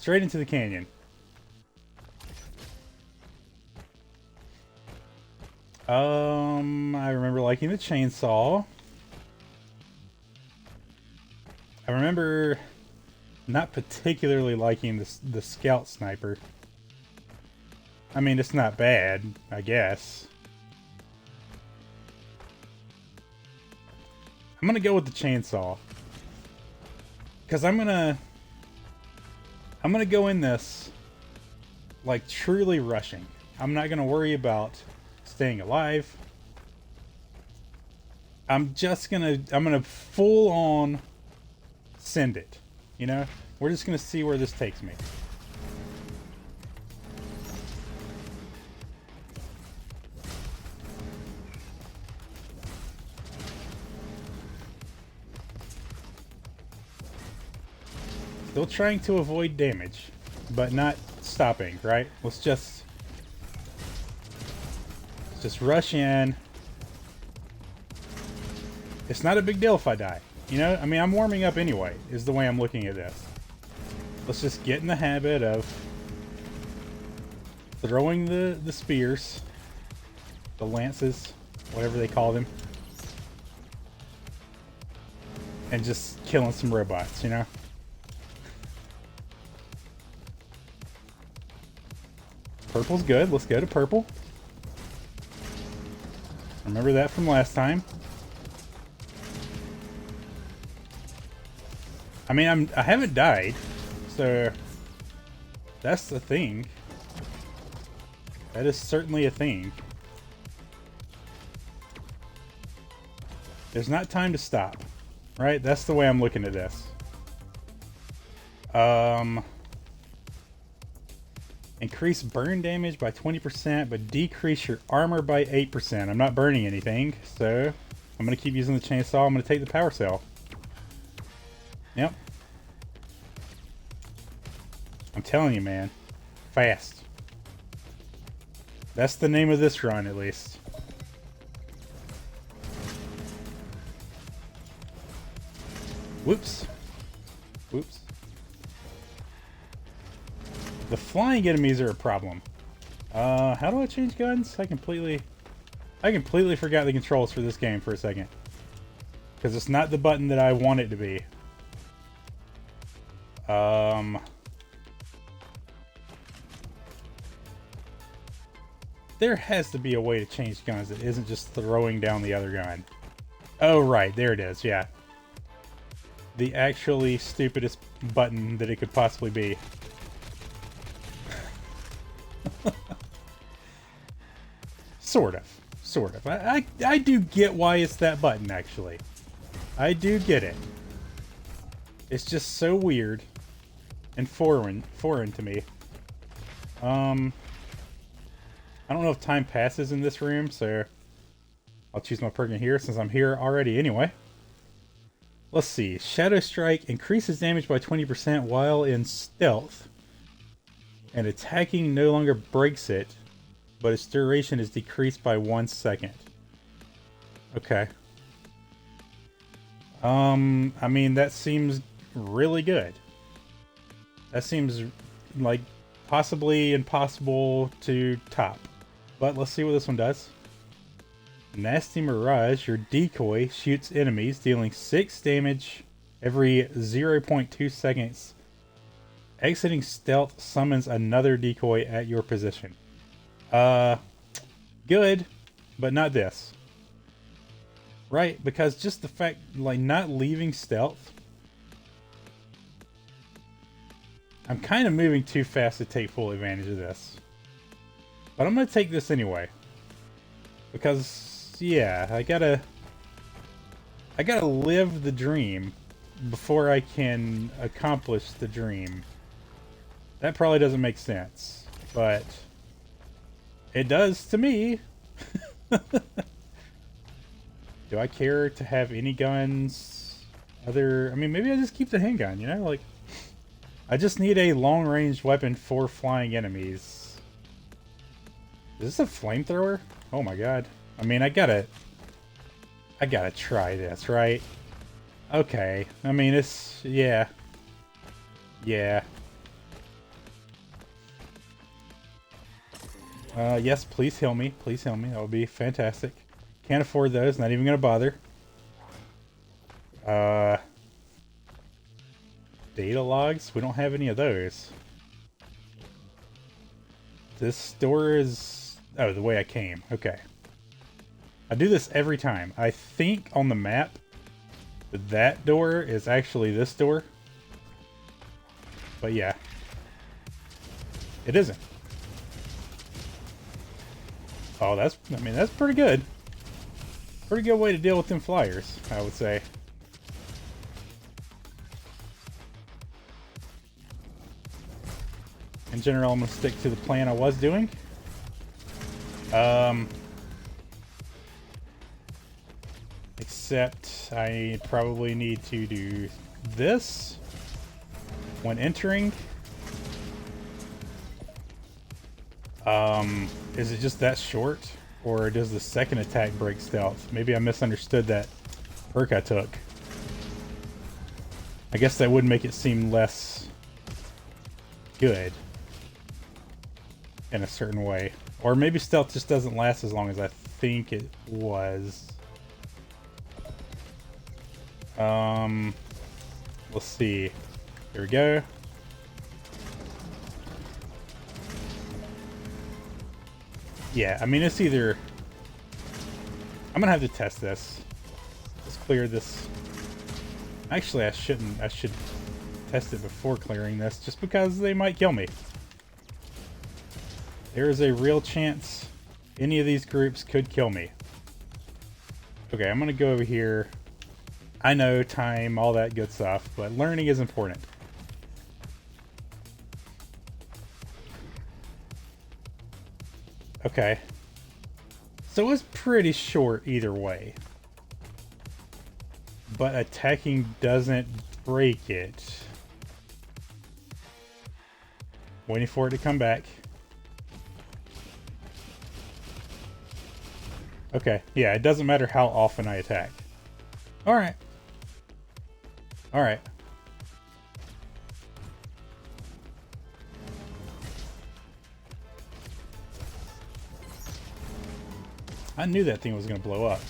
Straight into the canyon. I remember liking the chainsaw. I remember not particularly liking the scout sniper. I mean, it's not bad, I guess. I'm gonna go with the chainsaw. Because I'm gonna go in this like truly rushing. I'm not gonna worry about staying alive. I'm gonna full on send it. You know? We're just gonna see where this takes me. Still trying to avoid damage, but not stopping, right? Let's just rush in. It's not a big deal if I die. You know, I mean, I'm warming up anyway, is the way I'm looking at this. Let's just get in the habit of throwing the spears, the lances, whatever they call them, and just killing some robots, you know? Purple's good. Let's go to purple. Remember that from last time. I mean, I haven't died, so that's the thing. That is certainly a thing. There's not time to stop, right? That's the way I'm looking at this. Increase burn damage by 20%, but decrease your armor by 8%. I'm not burning anything, so I'm going to keep using the chainsaw. I'm going to take the power cell. Yep. I'm telling you, man. Fast. That's the name of this run, at least. Whoops. Whoops. The flying enemies are a problem. How do I change guns? I completely forgot the controls for this game for a second. Because it's not the button that I want it to be. There has to be a way to change guns that isn't just throwing down the other gun. Oh, right. There it is. Yeah. The actually stupidest button that it could possibly be. Sort of. I do get why it's that button, actually. I do get it. It's just so weird and foreign to me. I don't know if time passes in this room, so I'll choose my perk in here since I'm here already anyway. Let's see. Shadow Strike increases damage by 20% while in stealth, and attacking no longer breaks it, but its duration is decreased by 1 second. Okay. I mean, that seems really good. That seems like possibly impossible to top. But let's see what this one does. Nasty Mirage, your decoy, shoots enemies, dealing 6 damage every 0.2 seconds. Exiting stealth summons another decoy at your position. Good, but not this. Right, because just the fact, like, not leaving stealth. I'm kind of moving too fast to take full advantage of this. But I'm going to take this anyway. Because, yeah, I gotta live the dream before I can accomplish the dream. That probably doesn't make sense, but it does to me. Do I care to have any guns? I mean, maybe I just keep the handgun, you know? Like, I just need a long-range weapon for flying enemies. Is this a flamethrower? Oh my god. I mean, I gotta try this, right? Okay. I mean, it's... Yeah. Yeah. Yes, please heal me. Please heal me. That would be fantastic. Can't afford those. Not even gonna bother. Data logs? We don't have any of those. This door is... Oh, the way I came. Okay. I do this every time. I think on the map that door is actually this door. But yeah. It isn't. Oh, that's... I mean, that's pretty good. Pretty good way to deal with them flyers, I would say. In general, I'm going to stick to the plan I was doing. Except I probably need to do this when entering. Is it just that short? Or does the second attack break stealth? Maybe I misunderstood that perk I took. I guess that would make it seem less good in a certain way. Or maybe stealth just doesn't last as long as I think it was. Let's see. Here we go. Yeah, I mean, it's either... I'm gonna have to test this. Let's clear this. Actually, I shouldn't. I should test it before clearing this, just because they might kill me. There is a real chance any of these groups could kill me. Okay, I'm gonna go over here. I know, time, all that good stuff, but learning is important. Okay. So it's pretty short either way. But attacking doesn't break it. Waiting for it to come back. Okay, yeah, it doesn't matter how often I attack. Alright. Alright. I knew that thing was going to blow up.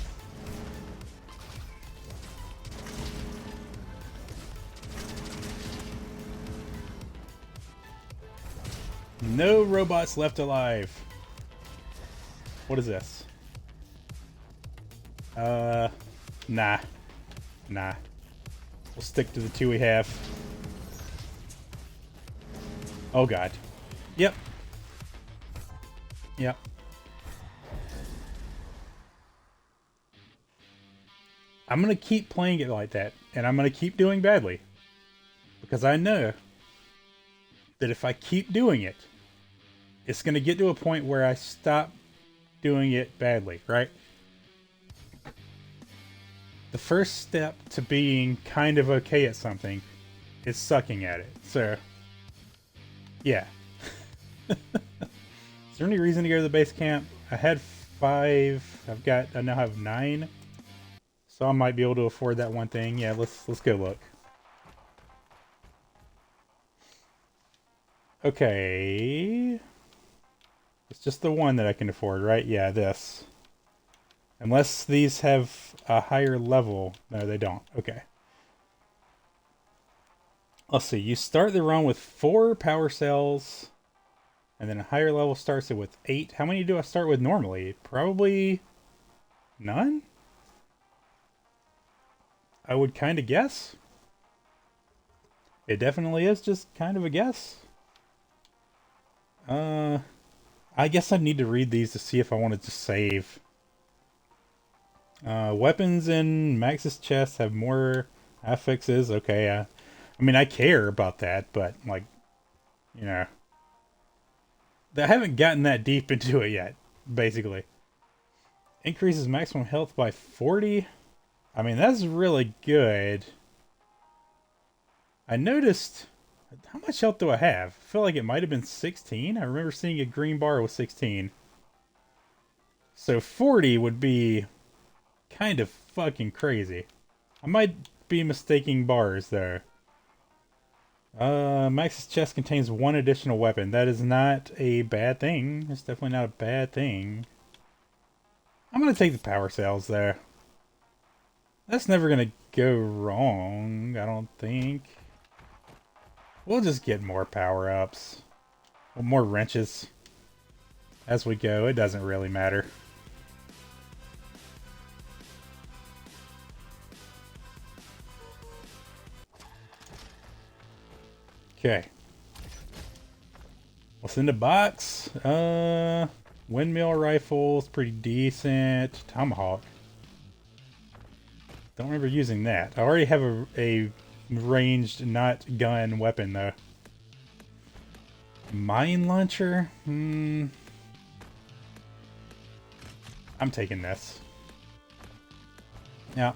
No robots left alive. What is this? Nah. Nah. We'll stick to the two we have. Oh god. Yep. Yep. I'm going to keep playing it like that, and I'm going to keep doing badly. Because I know that if I keep doing it, it's going to get to a point where I stop doing it badly, right? The first step to being kind of okay at something is sucking at it. So, yeah. Is there any reason to go to the base camp? I had 5. I now have 9. So I might be able to afford that one thing. Yeah, let's go look. Okay. It's just the one that I can afford, right? Yeah, this. Unless these have a higher level. No, they don't. Okay. Let's see. You start the run with 4 power cells. And then a higher level starts it with 8. How many do I start with normally? Probably none? I would kind of guess. It definitely is just kind of a guess. I guess I need to read these to see if I wanted to save. Weapons in Max's chest have more affixes. Okay, I mean, I care about that, but, like, you know. I haven't gotten that deep into it yet, basically. Increases maximum health by 40. I mean, that's really good. I noticed... How much health do I have? I feel like it might have been 16. I remember seeing a green bar with 16. So 40 would be kind of fucking crazy. I might be mistaking bars, though. Max's chest contains one additional weapon. That is not a bad thing. It's definitely not a bad thing. I'm gonna take the power cells there. That's never gonna go wrong, I don't think. We'll just get more power-ups. Well, more wrenches. As we go, it doesn't really matter. Okay. What's in the box? Windmill rifle is pretty decent. Tomahawk. Don't remember using that. I already have a ranged, not gun weapon, though. Mine launcher? I'm taking this. Yeah.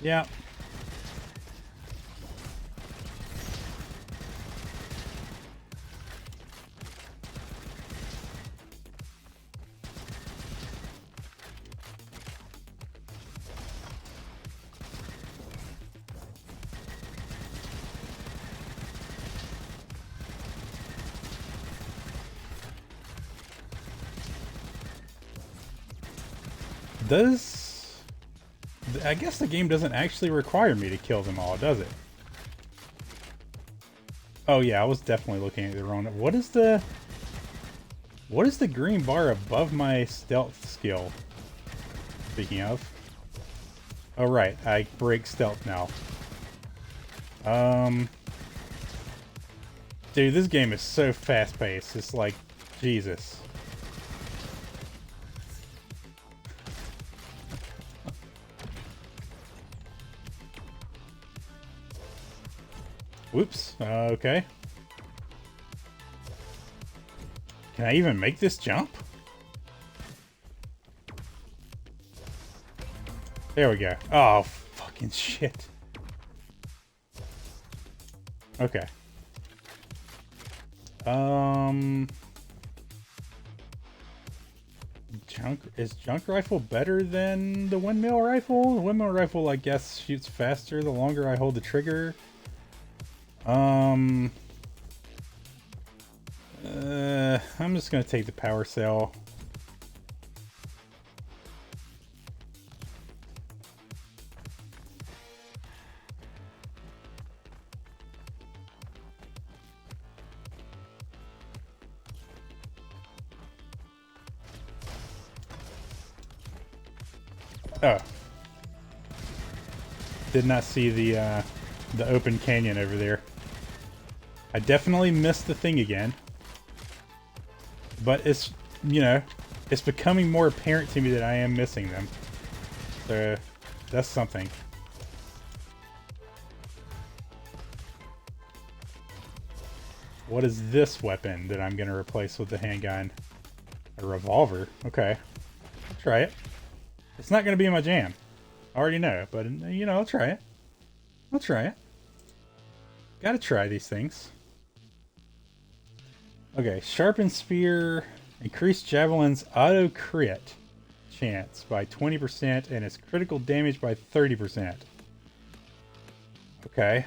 Yeah. I guess the game doesn't actually require me to kill them all, does it? Oh yeah, I was definitely looking at the wrong... What is the green bar above my stealth skill? Speaking of. Oh right, I break stealth now. Dude, this game is so fast-paced. It's like, Jesus. Whoops. Okay. Can I even make this jump? There we go. Oh, fucking shit. Okay. Is junk rifle better than the windmill rifle? The windmill rifle, I guess, shoots faster the longer I hold the trigger. I'm just gonna take the power cell. Oh. Did not see the open canyon over there. I definitely missed the thing again. But it's, you know, it's becoming more apparent to me that I am missing them. So, that's something. What is this weapon that I'm going to replace with the handgun? A revolver? Okay. I'll try it. It's not going to be my jam. I already know, but, you know, I'll try it. I'll try it. Gotta try these things. Okay, sharpened spear, increased javelin's auto crit chance by 20% and its critical damage by 30%. Okay,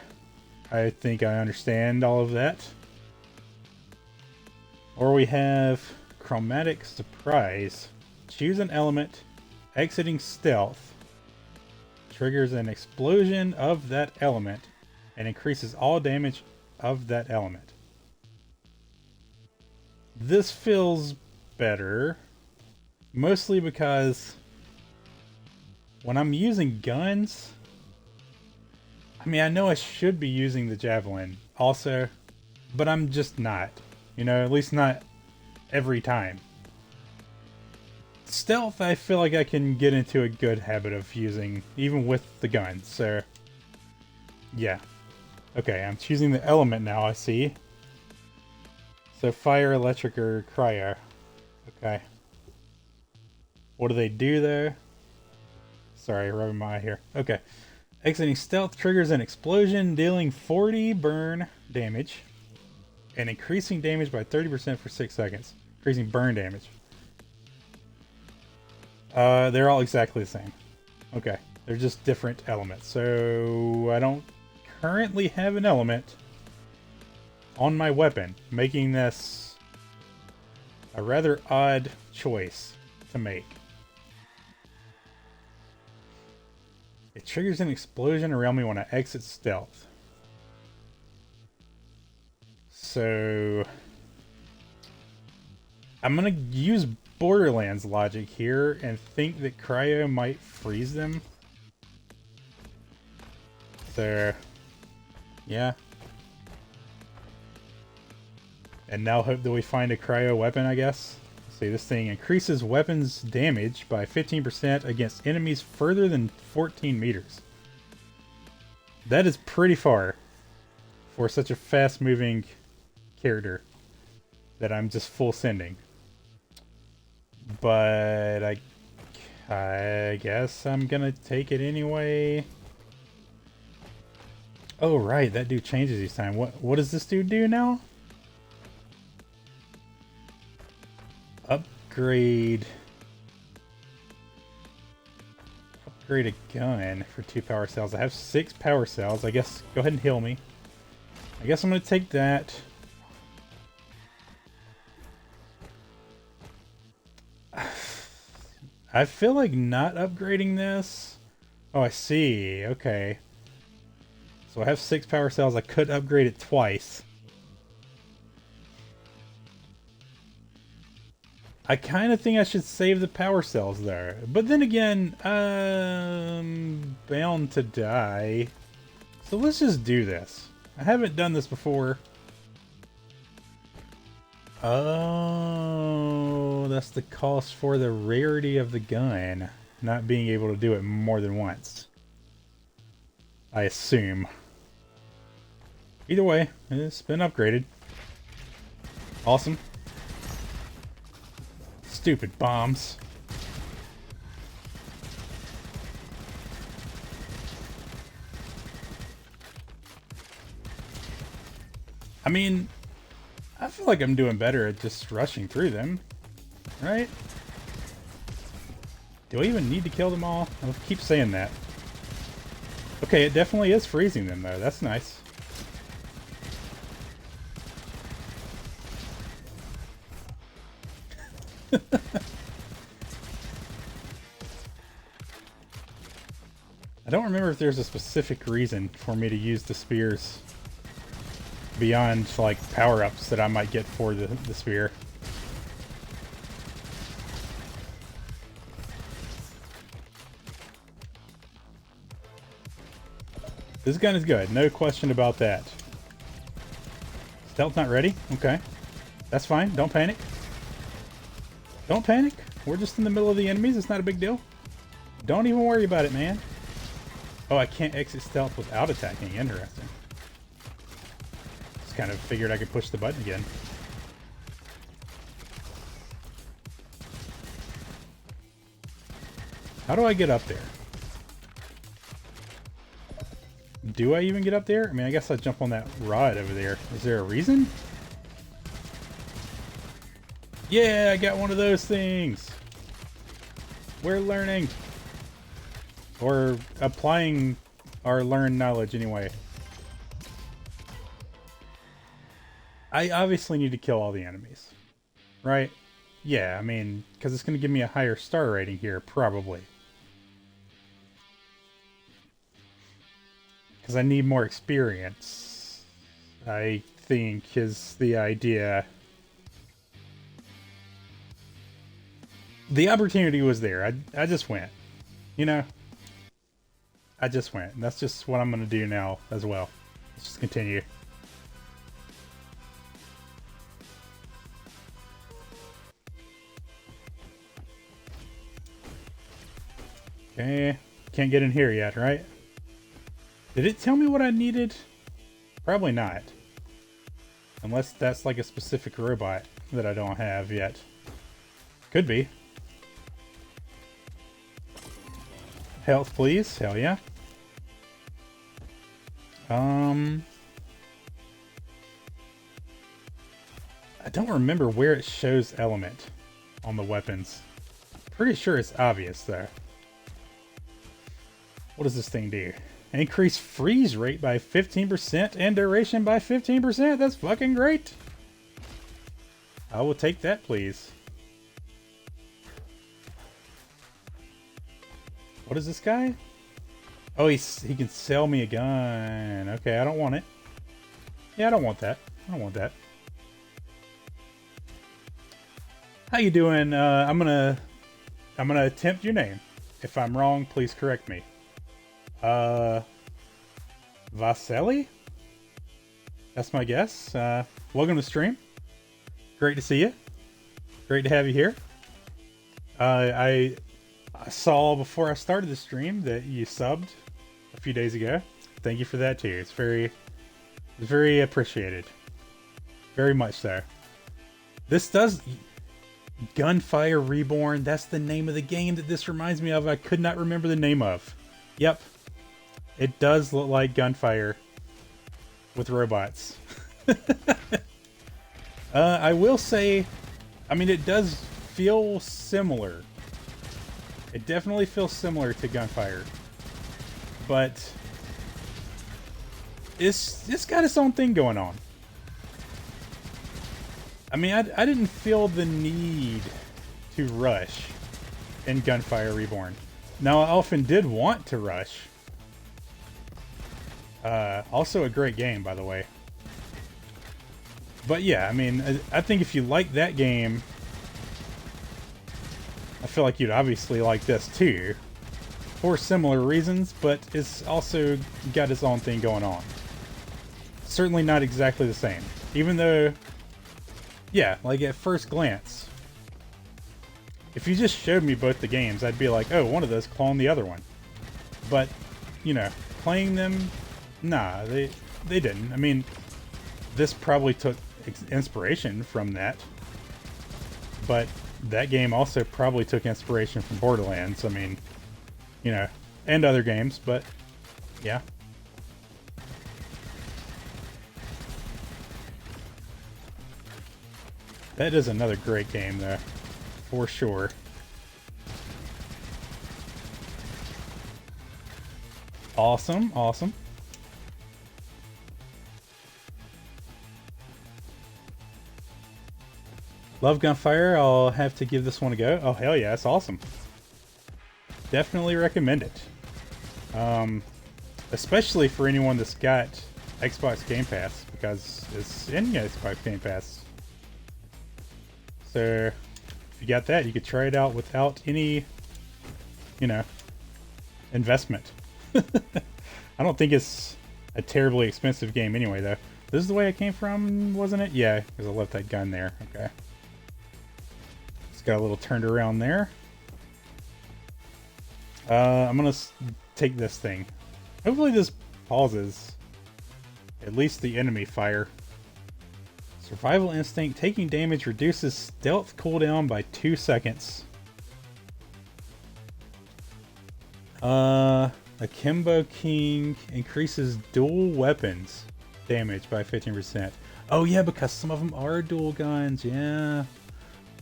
I think I understand all of that. Or we have chromatic surprise. Choose an element, exiting stealth, triggers an explosion of that element, and increases all damage of that element. This feels better, mostly because when I'm using guns, I mean, I know I should be using the javelin also, but I'm just not. You know, at least not every time. Stealth, I feel like I can get into a good habit of using, even with the gun, so yeah. Okay, I'm choosing the element now, I see. So fire, electric, or cryo. Okay. What do they do there? Sorry, rubbing my eye here. Okay. Exiting stealth triggers an explosion, dealing 40 burn damage, and increasing damage by 30% for 6 seconds. Increasing burn damage. They're all exactly the same. Okay. They're just different elements. So I don't currently have an element. on my weapon, making this a rather odd choice to make. It triggers an explosion around me when I exit stealth. So I'm gonna use Borderlands logic here and think that cryo might freeze them. So yeah. And now hope that we find a cryo weapon, I guess. See, this thing increases weapons damage by 15% against enemies further than 14 meters. That is pretty far for such a fast-moving character that I'm just full sending. But I guess I'm gonna take it anyway. Oh right, that dude changes each time. What does this dude do now? Upgrade a gun for 2 power cells. I have 6 power cells. I guess go ahead and heal me. I guess I'm gonna take that. I feel like not upgrading this. Oh, I see. Okay. So I have 6 power cells. I could upgrade it twice. I kind of think I should save the power cells there. But then again, I'm bound to die. So let's just do this. I haven't done this before. Oh, that's the cost for the rarity of the gun. Not being able to do it more than once. I assume. Either way, it's been upgraded. Awesome. Stupid bombs. I mean, I feel like I'm doing better at just rushing through them, right? Do I even need to kill them all? I'll keep saying that. Okay, it definitely is freezing them though. That's nice. I don't remember if there's a specific reason for me to use the spears beyond like power-ups that I might get for the spear. This gun is good, no question about that. Stealth not ready? Okay. That's fine, don't panic. Don't panic. We're just in the middle of the enemies, it's not a big deal. Don't even worry about it, man. Oh, I can't exit stealth without attacking. Interesting. Just kind of figured I could push the button again. How do I get up there? Do I even get up there? I mean, I guess I jump on that rod over there. Is there a reason? Yeah, I got one of those things. We're learning. Or applying our learned knowledge anyway. I obviously need to kill all the enemies. Right? Yeah, I mean, because it's going to give me a higher star rating here, probably. Because I need more experience, I think, is the idea. The opportunity was there. I just went. You know? I just went. And that's just what I'm going to do now as well. Let's just continue. Okay. Can't get in here yet, right? Did it tell me what I needed? Probably not. Unless that's like a specific robot that I don't have yet. Could be. Health, please. Hell yeah. I don't remember where it shows element on the weapons. Pretty sure it's obvious though. What does this thing do? Increase freeze rate by 15% and duration by 15%. That's fucking great. I will take that, please. What is this guy? Oh, he can sell me a gun. Okay, I don't want it. Yeah, I don't want that. I don't want that. How you doing? I'm gonna attempt your name. If I'm wrong, please correct me. Vasily? That's my guess. Welcome to stream. Great to see you. Great to have you here. I saw before I started the stream that you subbed a few days ago. Thank you for that too. It's very appreciated. Very much so. This does... Gunfire Reborn. That's the name of the game that this reminds me of. I could not remember the name of. Yep. It does look like Gunfire with robots. I will say, I mean, it does feel similar. It definitely feels similar to Gunfire. But it's got its own thing going on. I mean, I didn't feel the need to rush in Gunfire Reborn. Now, I often did want to rush. Also a great game, by the way. But yeah, I mean, I think if you like that game, I feel like you'd obviously like this too. For similar reasons, but it's also got its own thing going on. Certainly not exactly the same. Even though... Yeah, like at first glance, if you just showed me both the games, I'd be like, oh, one of those cloned the other one. But, you know, playing them, nah, they didn't. I mean, this probably took inspiration from that. But that game also probably took inspiration from Borderlands. I mean, you know, and other games, but yeah. That is another great game, though, for sure. Awesome, awesome. Love Gunfire. I'll have to give this one a go. Oh, hell yeah, it's awesome. Definitely recommend it. Especially for anyone that's got Xbox Game Pass, because it's in Xbox Game Pass. So, if you got that, you could try it out without any, you know, investment. I don't think it's a terribly expensive game anyway, though. This is the way it came from, wasn't it? Yeah, because I left that gun there. Okay. It's got a little turned around there. I'm going to take this thing. Hopefully this pauses at least the enemy fire. Survival Instinct. Taking damage reduces stealth cooldown by 2 seconds. Akimbo King increases dual weapons damage by 15%. Oh yeah, because some of them are dual guns. Yeah.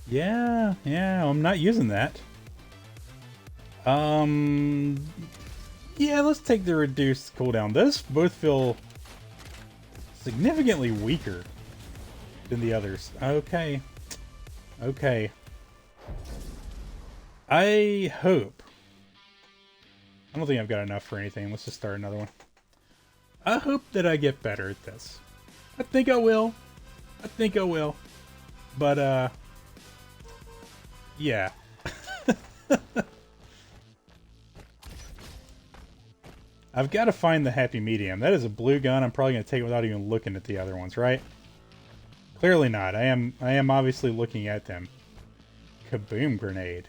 Yeah, I'm not using that. Yeah, let's take the reduced cooldown. Those both feel significantly weaker than the others. Okay. Okay. I hope. I don't think I've got enough for anything. Let's just start another one. I hope that I get better at this. I think I will. I think I will. But, yeah. I've got to find the happy medium. That is a blue gun. I'm probably going to take it without even looking at the other ones, right? Clearly not. I am obviously looking at them. Kaboom grenade.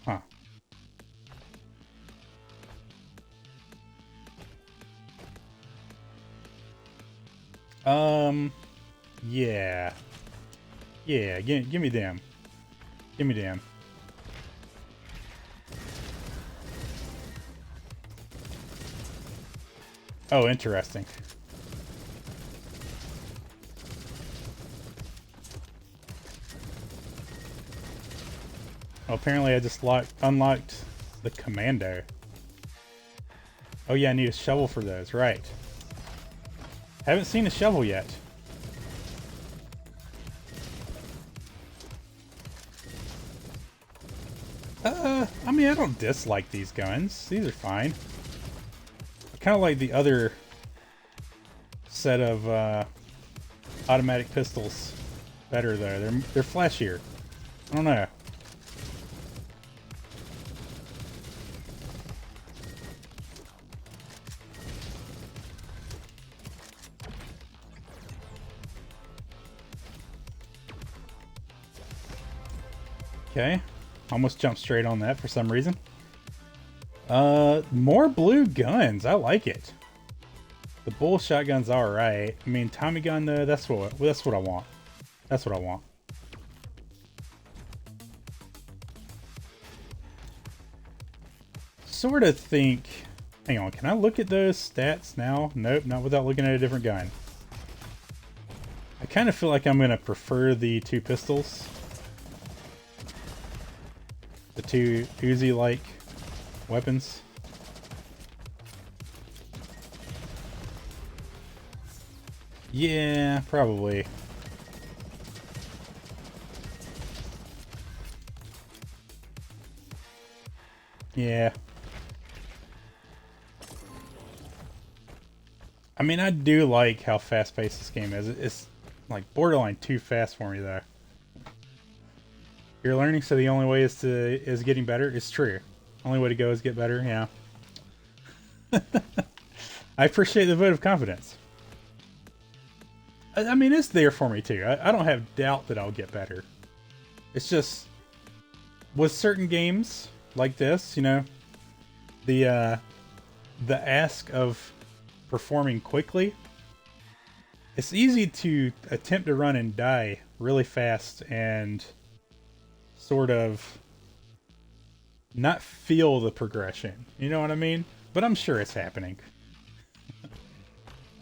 Huh. Yeah. Yeah, give me them. Give me them. Oh, interesting. Well, apparently I just unlocked the commando. Oh yeah, I need a shovel for those, right. Haven't seen a shovel yet. I mean, I don't dislike these guns. These are fine. I kind of like the other set of automatic pistols better, though. They're flashier. I don't know. Okay. Almost jumped straight on that for some reason. More blue guns. I like it. The bull shotgun's alright. I mean, Tommy gun though, that's what I want. That's what I want. Sort of think... Hang on, can I look at those stats now? Nope, not without looking at a different gun. I kind of feel like I'm going to prefer the two pistols. The two Uzi-like weapons. Yeah, probably. Yeah. I mean, I do like how fast-paced this game is. It's like borderline too fast for me, though. You're learning, so the only way is getting better. It's true. Only way to go is get better. Yeah. I appreciate the vote of confidence. I mean, it's there for me too. I don't have doubt that I'll get better. It's just with certain games like this, you know, the ask of performing quickly. It's easy to attempt to run and die really fast and sort of not feel the progression. You know what I mean? But I'm sure it's happening.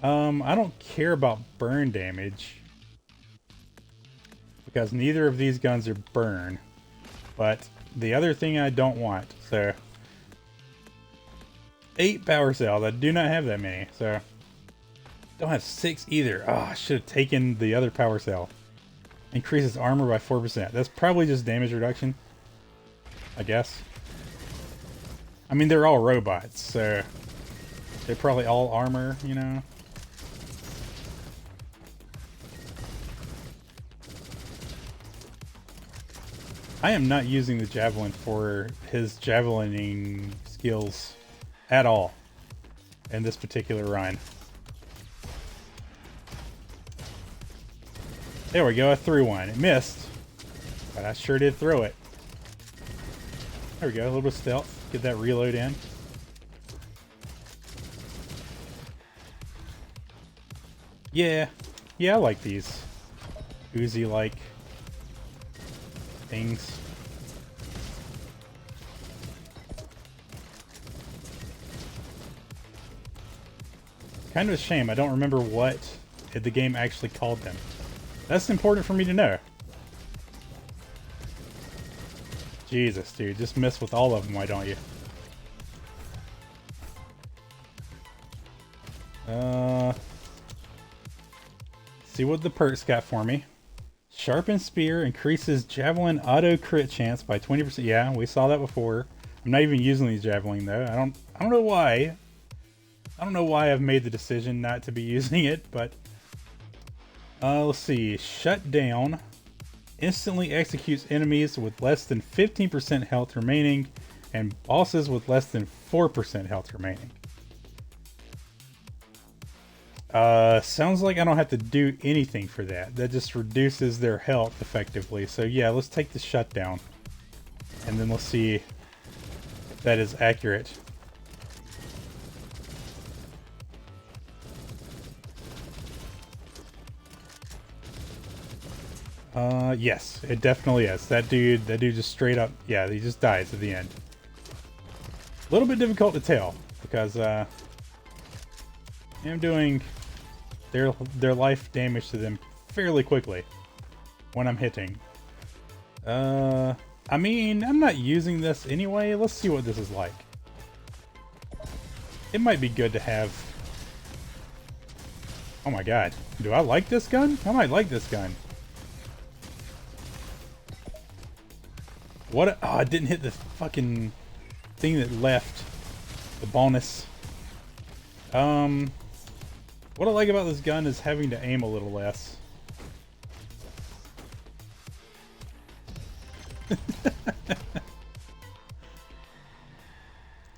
I don't care about burn damage because neither of these guns are burn, but the other thing I don't want, so 8 power cells. I do not have that many, so don't have 6 either. Oh, I should have taken the other power cell. Increases armor by 4%. That's probably just damage reduction, I guess. I mean, they're all robots, so they're probably all armor, you know. I am not using the javelin for his javelining skills at all in this particular run. There we go, I threw one. It missed, but I sure did throw it. There we go, a little bit of stealth. Get that reload in. Yeah, I like these Uzi-like things. Kind of a shame I don't remember what the game actually called them. That's important for me to know. Jesus, dude, just mess with all of them, why don't you? See what the perks got for me. Sharpened Spear increases Javelin auto crit chance by 20%. Yeah, we saw that before. I'm not even using these Javelin though. I don't know why. I don't know why I've made the decision not to be using it, but let's see. Shut Down instantly executes enemies with less than 15% health remaining and bosses with less than 4% health remaining. Sounds like I don't have to do anything for that. That just reduces their health effectively. So yeah, let's take the shutdown. And then let's see if that is accurate. Yes, it definitely is. That dude just straight up, yeah, he just dies at the end. A little bit difficult to tell because, I'm doing their life damage to them fairly quickly when I'm hitting. I mean, I'm not using this anyway. Let's see what this is like. It might be good to have... Oh my god. Do I like this gun? I might like this gun. What? Oh, I didn't hit the fucking thing that left. The bonus. What I like about this gun is having to aim a little less.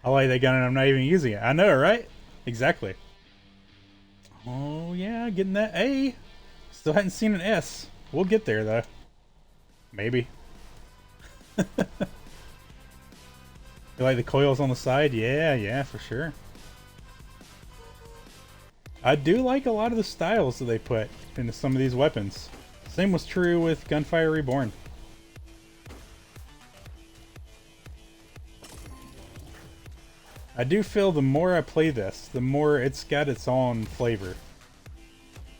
I like that gun and I'm not even using it. I know, right? Exactly. Oh yeah, getting that A. Still hadn't seen an S. We'll get there though. Maybe. You like the coils on the side? Yeah, for sure. I do like a lot of the styles that they put into some of these weapons. Same was true with Gunfire Reborn. I do feel the more I play this, the more it's got its own flavor.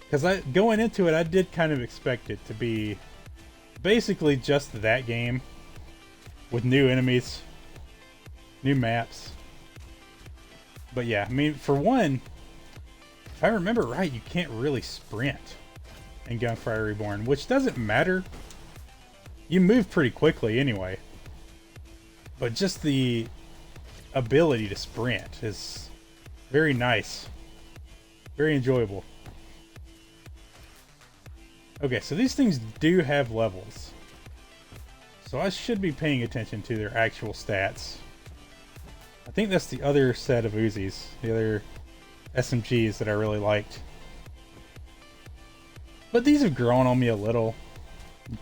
Because going into it, I did kind of expect it to be basically just that game with new enemies, new maps. But yeah, I mean, for one, if I remember right, you can't really sprint in Gunfire Reborn, which doesn't matter. You move pretty quickly anyway. But just the ability to sprint is very nice. Very enjoyable. Okay, so these things do have levels. So I should be paying attention to their actual stats. I think that's the other set of Uzis, the other SMGs that I really liked. But these have grown on me a little.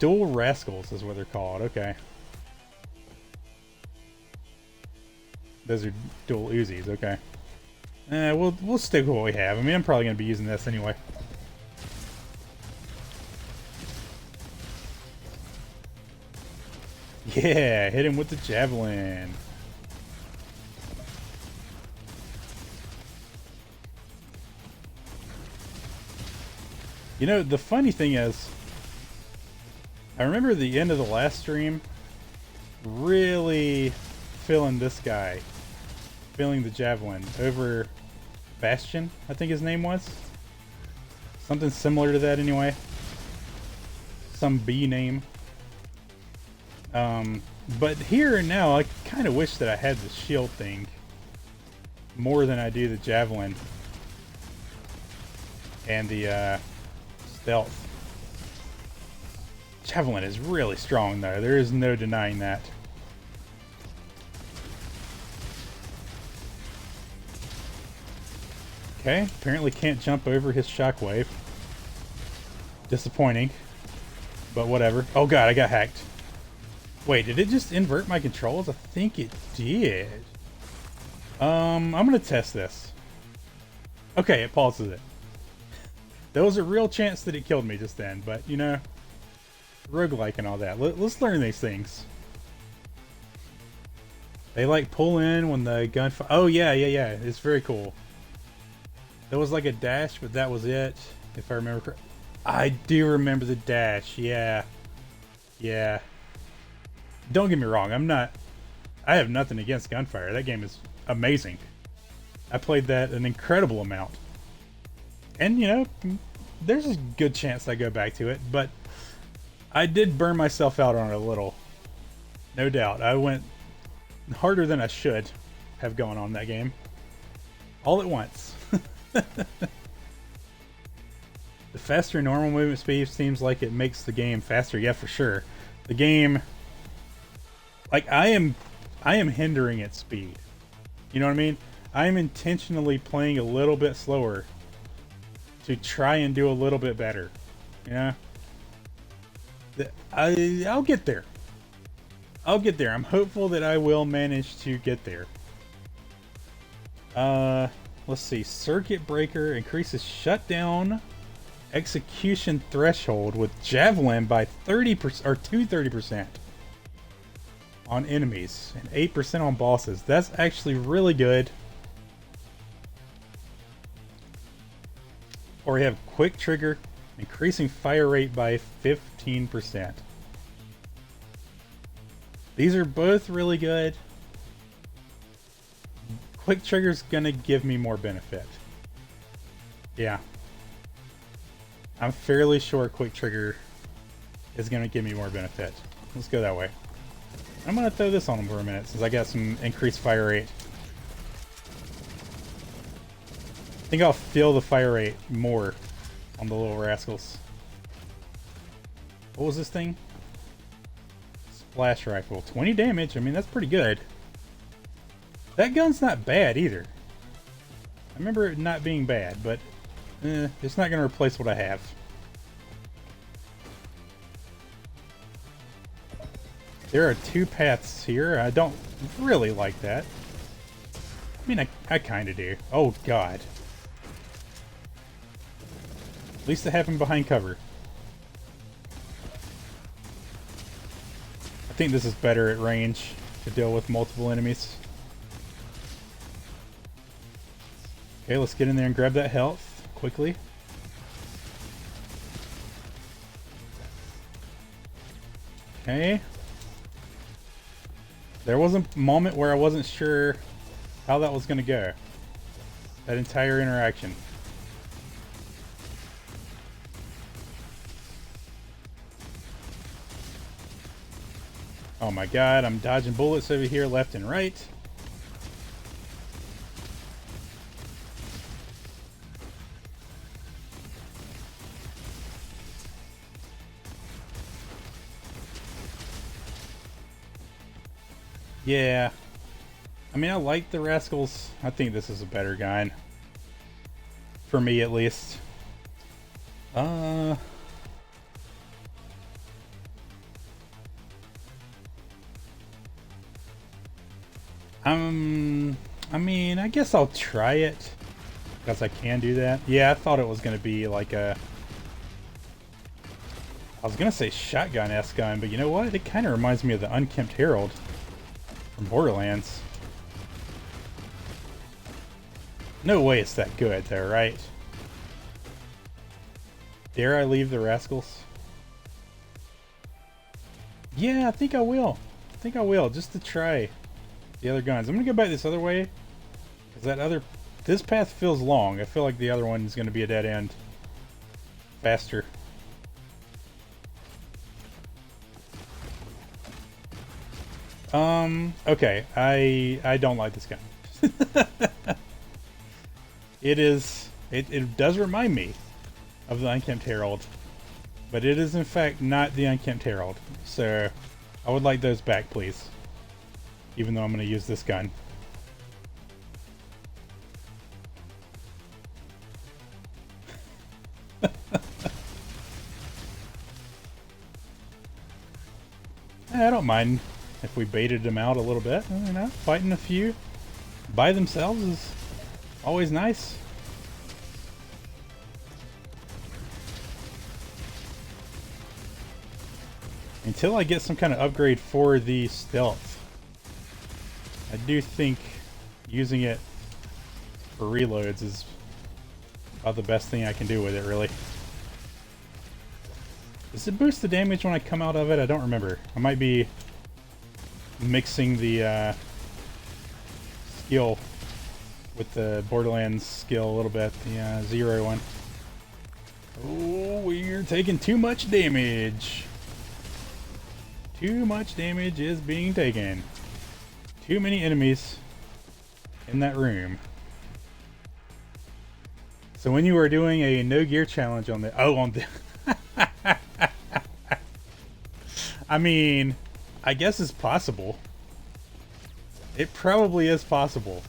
Dual Rascals is what they're called, okay. Those are dual Uzis, okay. We'll stick with what we have. I mean, I'm probably going to be using this anyway. Yeah, hit him with the javelin. You know, the funny thing is, I remember the end of the last stream really feeling this guy, feeling the javelin over Bastion, I think his name was. Something similar to that anyway. Some B name. But here and now, I kind of wish that I had the shield thing more than I do the javelin and the stealth. Javelin is really strong though. There is no denying that. Okay, apparently can't jump over his shockwave. Disappointing, but whatever. Oh god, I got hacked. Wait, did it just invert my controls? I think it did. I'm gonna test this. Okay, it pauses it. There was a real chance that it killed me just then, but you know, roguelike and all that. Let's learn these things. They like pull in when the gun. Oh yeah. It's very cool. There was like a dash, but that was it. If I remember correctly. I do remember the dash. Yeah. Don't get me wrong, I have nothing against Gunfire. That game is amazing. I played that an incredible amount. And, you know, there's a good chance I go back to it, but I did burn myself out on it a little. No doubt. I went harder than I should have gone on that game. All at once. The faster normal movement speed seems like it makes the game faster. Yeah, for sure. The game... Like, I am hindering its speed. You know what I mean? I am intentionally playing a little bit slower to try and do a little bit better. You know? I'll get there. I'll get there. I'm hopeful that I will manage to get there. Let's see. Circuit Breaker increases shutdown execution threshold with Javelin by 30% or to 30%. On enemies and 8% on bosses. That's actually really good. Or we have quick trigger, increasing fire rate by 15%. These are both really good. quick trigger's gonna give me more benefit. Yeah. I'm fairly sure quick trigger is gonna give me more benefit. Let's go that way. I'm gonna throw this on them for a minute since I got some increased fire rate. I think I'll feel the fire rate more on the little rascals. What was this thing? Splash rifle. 20 damage. I mean, that's pretty good. That gun's not bad either. I remember it not being bad, but it's not going to replace what I have. There are two paths here. I don't really like that. I mean, I kind of do. Oh, God. At least I have him behind cover. I think this is better at range to deal with multiple enemies. Okay, let's get in there and grab that health quickly. Okay. There was a moment where I wasn't sure how that was going to go. That entire interaction. Oh my god, I'm dodging bullets over here left and right. Yeah. I mean, I like the rascals. I think this is a better gun. For me, at least. I mean, I guess I'll try it. Because I can do that. Yeah, I thought it was going to be like a... I was going to say shotgun-esque gun, but you know what? It kind of reminds me of the Unkempt Herald from Borderlands. No way it's that good, though, right? Dare I leave the rascals? Yeah, I think I will. I think I will, just to try the other guns. I'm gonna go back this other way, because this path feels long. I feel like the other one is gonna be a dead end faster. Okay, I don't like this gun. It does remind me of the Unkempt Herald, but it is in fact not the Unkempt Herald. So I would like those back, please. Even though I'm going to use this gun. I don't mind if we baited them out a little bit. You know, fighting a few by themselves is always nice. Until I get some kind of upgrade for the stealth. I do think using it for reloads is about the best thing I can do with it, really. Does it boost the damage when I come out of it? I don't remember. I might be mixing the skill with the Borderlands skill a little bit, the zero one. Oh, we're taking too much damage. Too much damage is being taken. Too many enemies in that room. So when you were doing a no gear challenge on the I mean, I guess it's possible. It probably is possible.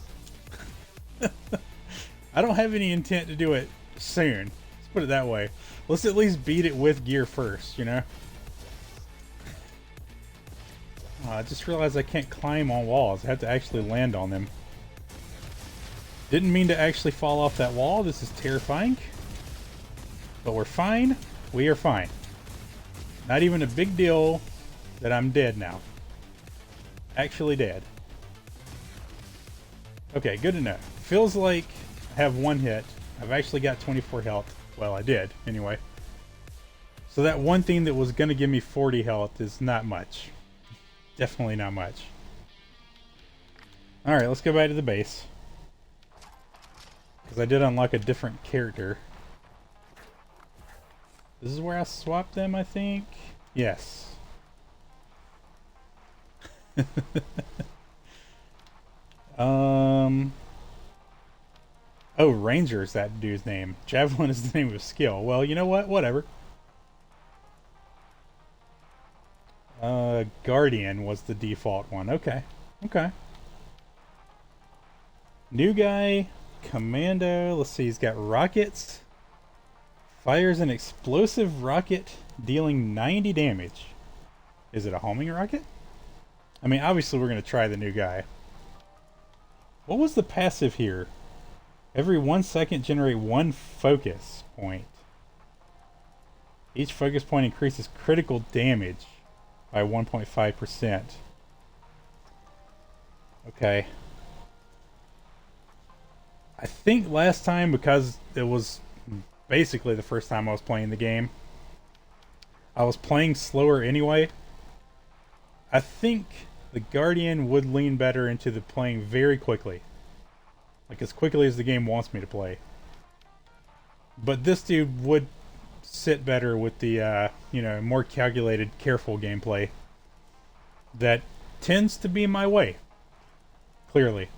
I don't have any intent to do it soon. Let's put it that way. Let's at least beat it with gear first, you know? I just realized I can't climb on walls. I have to actually land on them. Didn't mean to actually fall off that wall. This is terrifying. But we're fine. We are fine. Not even a big deal that I'm dead now. Actually dead. Okay, good to know. Feels like I have one hit. I've actually got 24 health. Well, I did, anyway. So that one thing that was going to give me 40 health is not much. Definitely not much. Alright, let's go back to the base. Because I did unlock a different character. This is where I swapped them, I think? Yes. Oh, Ranger is that dude's name. Javelin is the name of his skill. Well, you know what? Whatever. Guardian was the default one. Okay. Okay. New guy. Commando. Let's see. He's got rockets. Fires an explosive rocket, dealing 90 damage. Is it a homing rocket? I mean, obviously we're going to try the new guy. What was the passive here? Every 1 second generate 1 focus point. Each focus point increases critical damage by 1.5%. Okay. I think last time, because it was basically the first time I was playing the game, I was playing slower anyway. I think the Guardian would lean better into the playing very quickly. Like as quickly as the game wants me to play. But this dude would sit better with the, more calculated, careful gameplay. That tends to be my way. Clearly.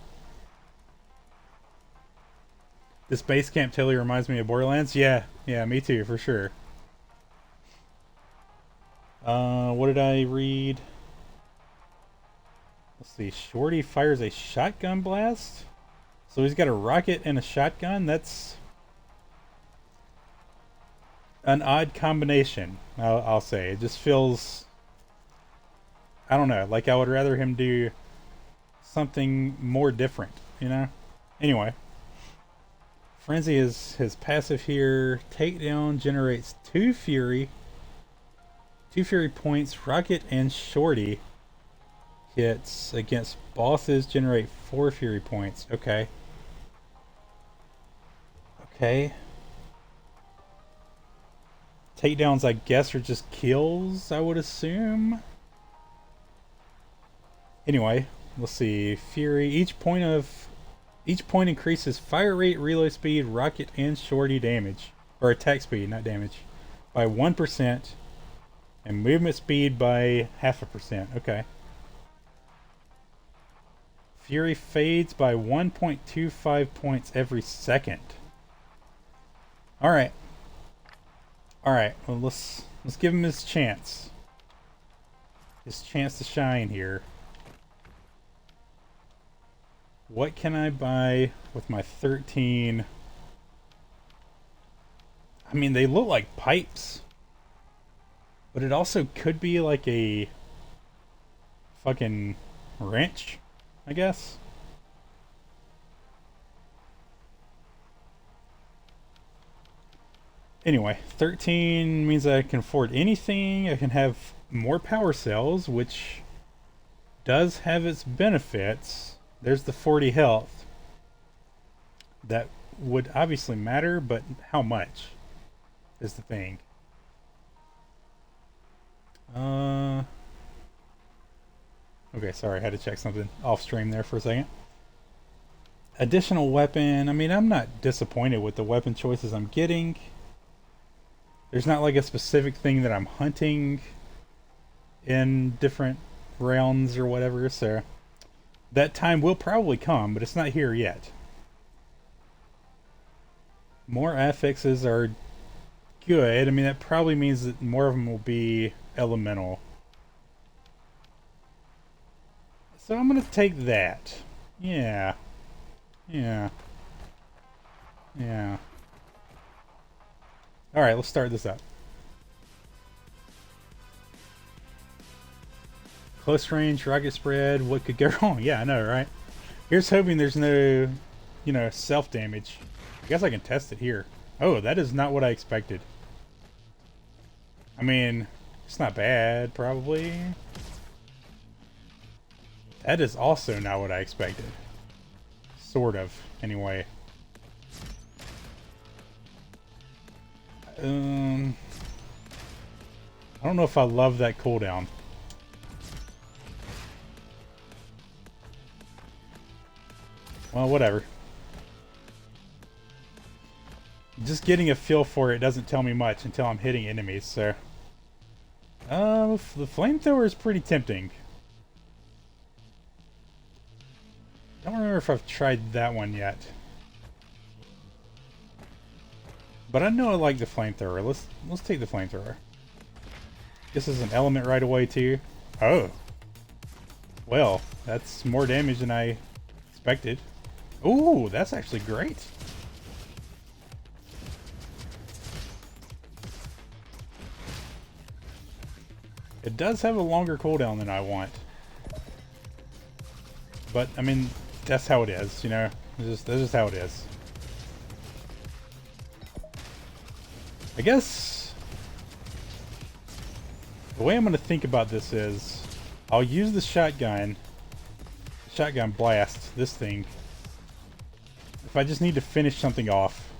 This base camp totally reminds me of Borderlands. Yeah, me too, for sure. What did I read? Let's see. Shorty fires a shotgun blast. So he's got a rocket and a shotgun. That's an odd combination, I'll say. It just feels, I don't know, like I would rather him do something more different, you know? Anyway. Frenzy is his passive here. Takedown generates 2 Fury. 2 Fury points. Rocket and Shorty hits against bosses generate 4 Fury points. Okay. Okay. Takedowns, I guess, are just kills, I would assume. Anyway, let's see. Fury. Each point increases fire rate, reload speed, rocket, and shorty damage. Or attack speed, not damage. By 1%. And movement speed by 0.5%. Okay. Fury fades by 1.25 points every second. Alright. Alright, well let's give him his chance. His chance to shine here. What can I buy with my 13? I mean, they look like pipes. But it also could be like a fucking wrench, I guess. Anyway, 13 means I can afford anything. I can have more power cells, which does have its benefits. There's the 40 health. That would obviously matter, but how much is the thing. Okay, sorry, I had to check something off stream there for a second. Additional weapon. I mean, I'm not disappointed with the weapon choices I'm getting. There's not like a specific thing that I'm hunting in different rounds or whatever, so that time will probably come, but it's not here yet. More affixes are good. I mean, that probably means that more of them will be elemental. So I'm going to take that. Yeah. Yeah. Yeah. Alright, let's start this up. Close range, rocket spread, what could go wrong? Yeah, I know, right? Here's hoping there's no, self-damage. I guess I can test it here. Oh, that is not what I expected. I mean, it's not bad, probably. That is also not what I expected. Sort of, anyway. I don't know if I love that cooldown. Well, whatever. Just getting a feel for it doesn't tell me much until I'm hitting enemies, so... the flamethrower is pretty tempting. I don't remember if I've tried that one yet. But I know I like the flamethrower. Let's take the flamethrower. This is an element right away too. Oh. Well, that's more damage than I expected. Ooh, that's actually great. It does have a longer cooldown than I want. But, I mean, that's how it is, you know? That's just how it is. I guess the way I'm going to think about this is I'll use the shotgun blast, this thing, if I just need to finish something off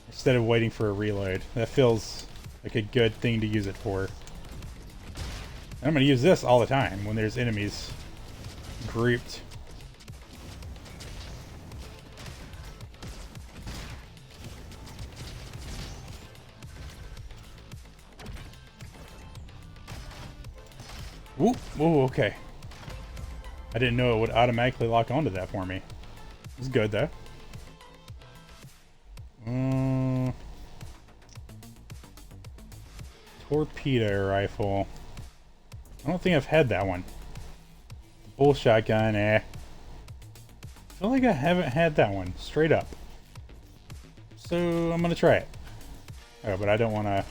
instead of waiting for a reload. That feels like a good thing to use it for. And I'm going to use this all the time when there's enemies grouped. Ooh, ooh, okay. I didn't know it would automatically lock onto that for me. It's good though. Torpedo rifle. I don't think I've had that one. Bull shotgun, I feel like I haven't had that one, straight up. So I'm gonna try it. Oh, but I don't want to.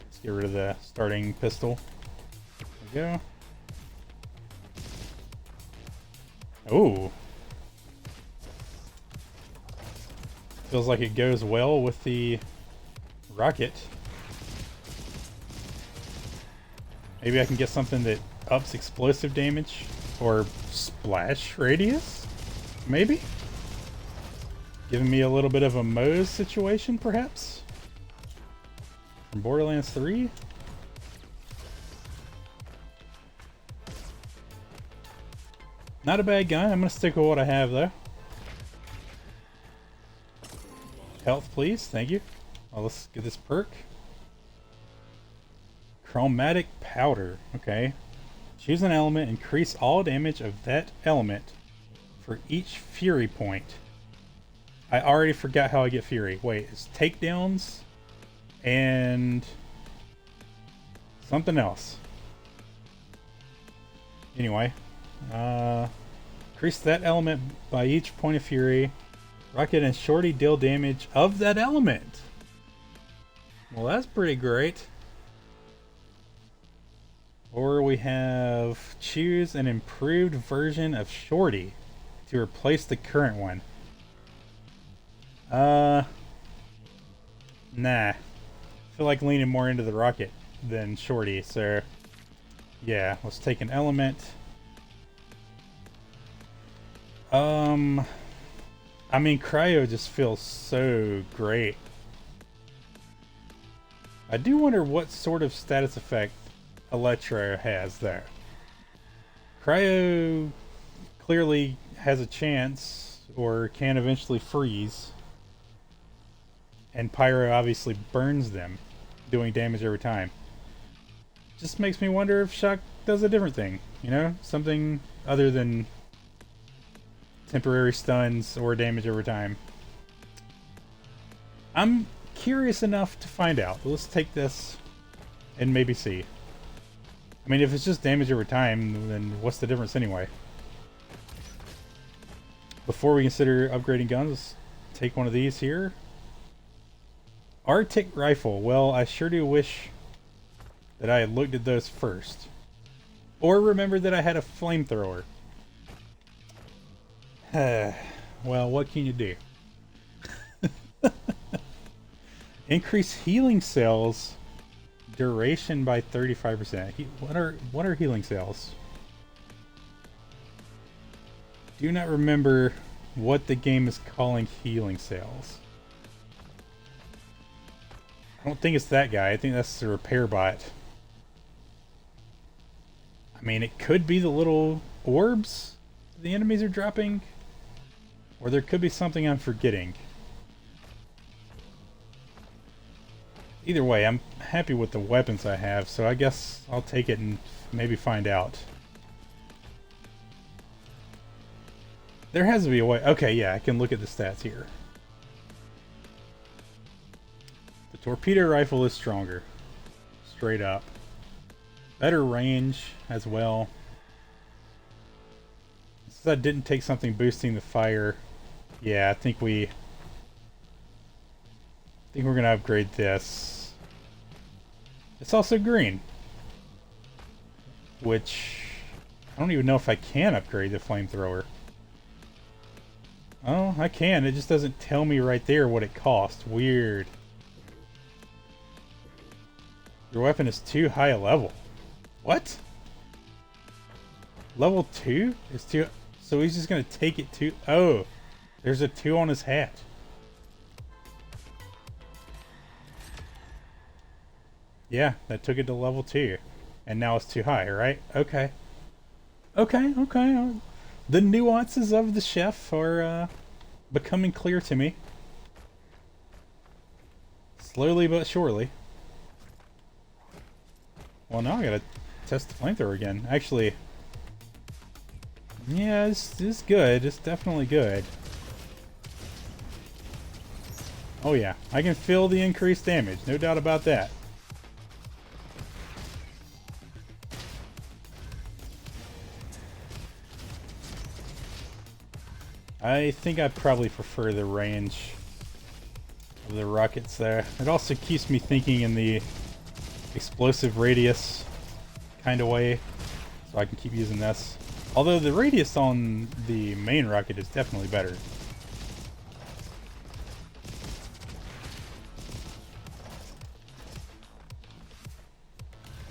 Let's get rid of the starting pistol. There we go. Ooh. Feels like it goes well with the rocket. Maybe I can get something that ups explosive damage or splash radius? Maybe? Giving me a little bit of a Moe's situation, perhaps? From Borderlands 3? Not a bad gun. I'm going to stick with what I have, though. Health, please. Thank you. Well, let's get this perk. Chromatic powder. Okay. Choose an element. Increase all damage of that element for each fury point. I already forgot how I get fury. Wait, it's takedowns and something else. Anyway. Increase that element by each point of fury. Rocket and Shorty deal damage of that element. Well, that's pretty great. Or we have choose an improved version of Shorty to replace the current one. Nah. I feel like leaning more into the rocket than Shorty, so yeah, let's take an element. I mean, cryo just feels so great. I do wonder what sort of status effect Electro has there. Cryo clearly has a chance, or can eventually freeze. And Pyro obviously burns them, doing damage every time. Just makes me wonder if Shock does a different thing, you know? Something other than temporary stuns or damage over time. I'm curious enough to find out. Let's take this and maybe see. I mean, if it's just damage over time, then what's the difference anyway? Before we consider upgrading guns, let's take one of these here. Arctic rifle. Well, I sure do wish that I had looked at those first. Or remembered that I had a flamethrower. Well, what can you do? Increase healing cells duration by 35%. What are healing cells? Do not remember what the game is calling healing cells. I don't think it's that guy. I think that's the repair bot. I mean, it could be the little orbs the enemies are dropping. Or there could be something I'm forgetting. Either way, I'm happy with the weapons I have, so I guess I'll take it and maybe find out. There has to be a way. Okay, yeah, I can look at the stats here. The torpedo rifle is stronger. Straight up. Better range as well. Since I didn't take something boosting the fire, yeah, I think we're gonna upgrade this. It's also green, which I don't even know if I can upgrade the flamethrower. Oh, I can. It just doesn't tell me right there what it costs. Weird. Your weapon is too high a level. What? Level 2 is too... So he's just gonna take it to... Oh, there's a 2 on his hat. Yeah, that took it to level 2. And now it's too high, right? Okay. Okay. The nuances of the chef are becoming clear to me. Slowly but surely. Well, now I gotta test the flamethrower again. Actually, yeah, it's good. It's definitely good. Oh yeah, I can feel the increased damage. No doubt about that. I think I probably prefer the range of the rockets there. It also keeps me thinking in the explosive radius kind of way, so I can keep using this. Although the radius on the main rocket is definitely better.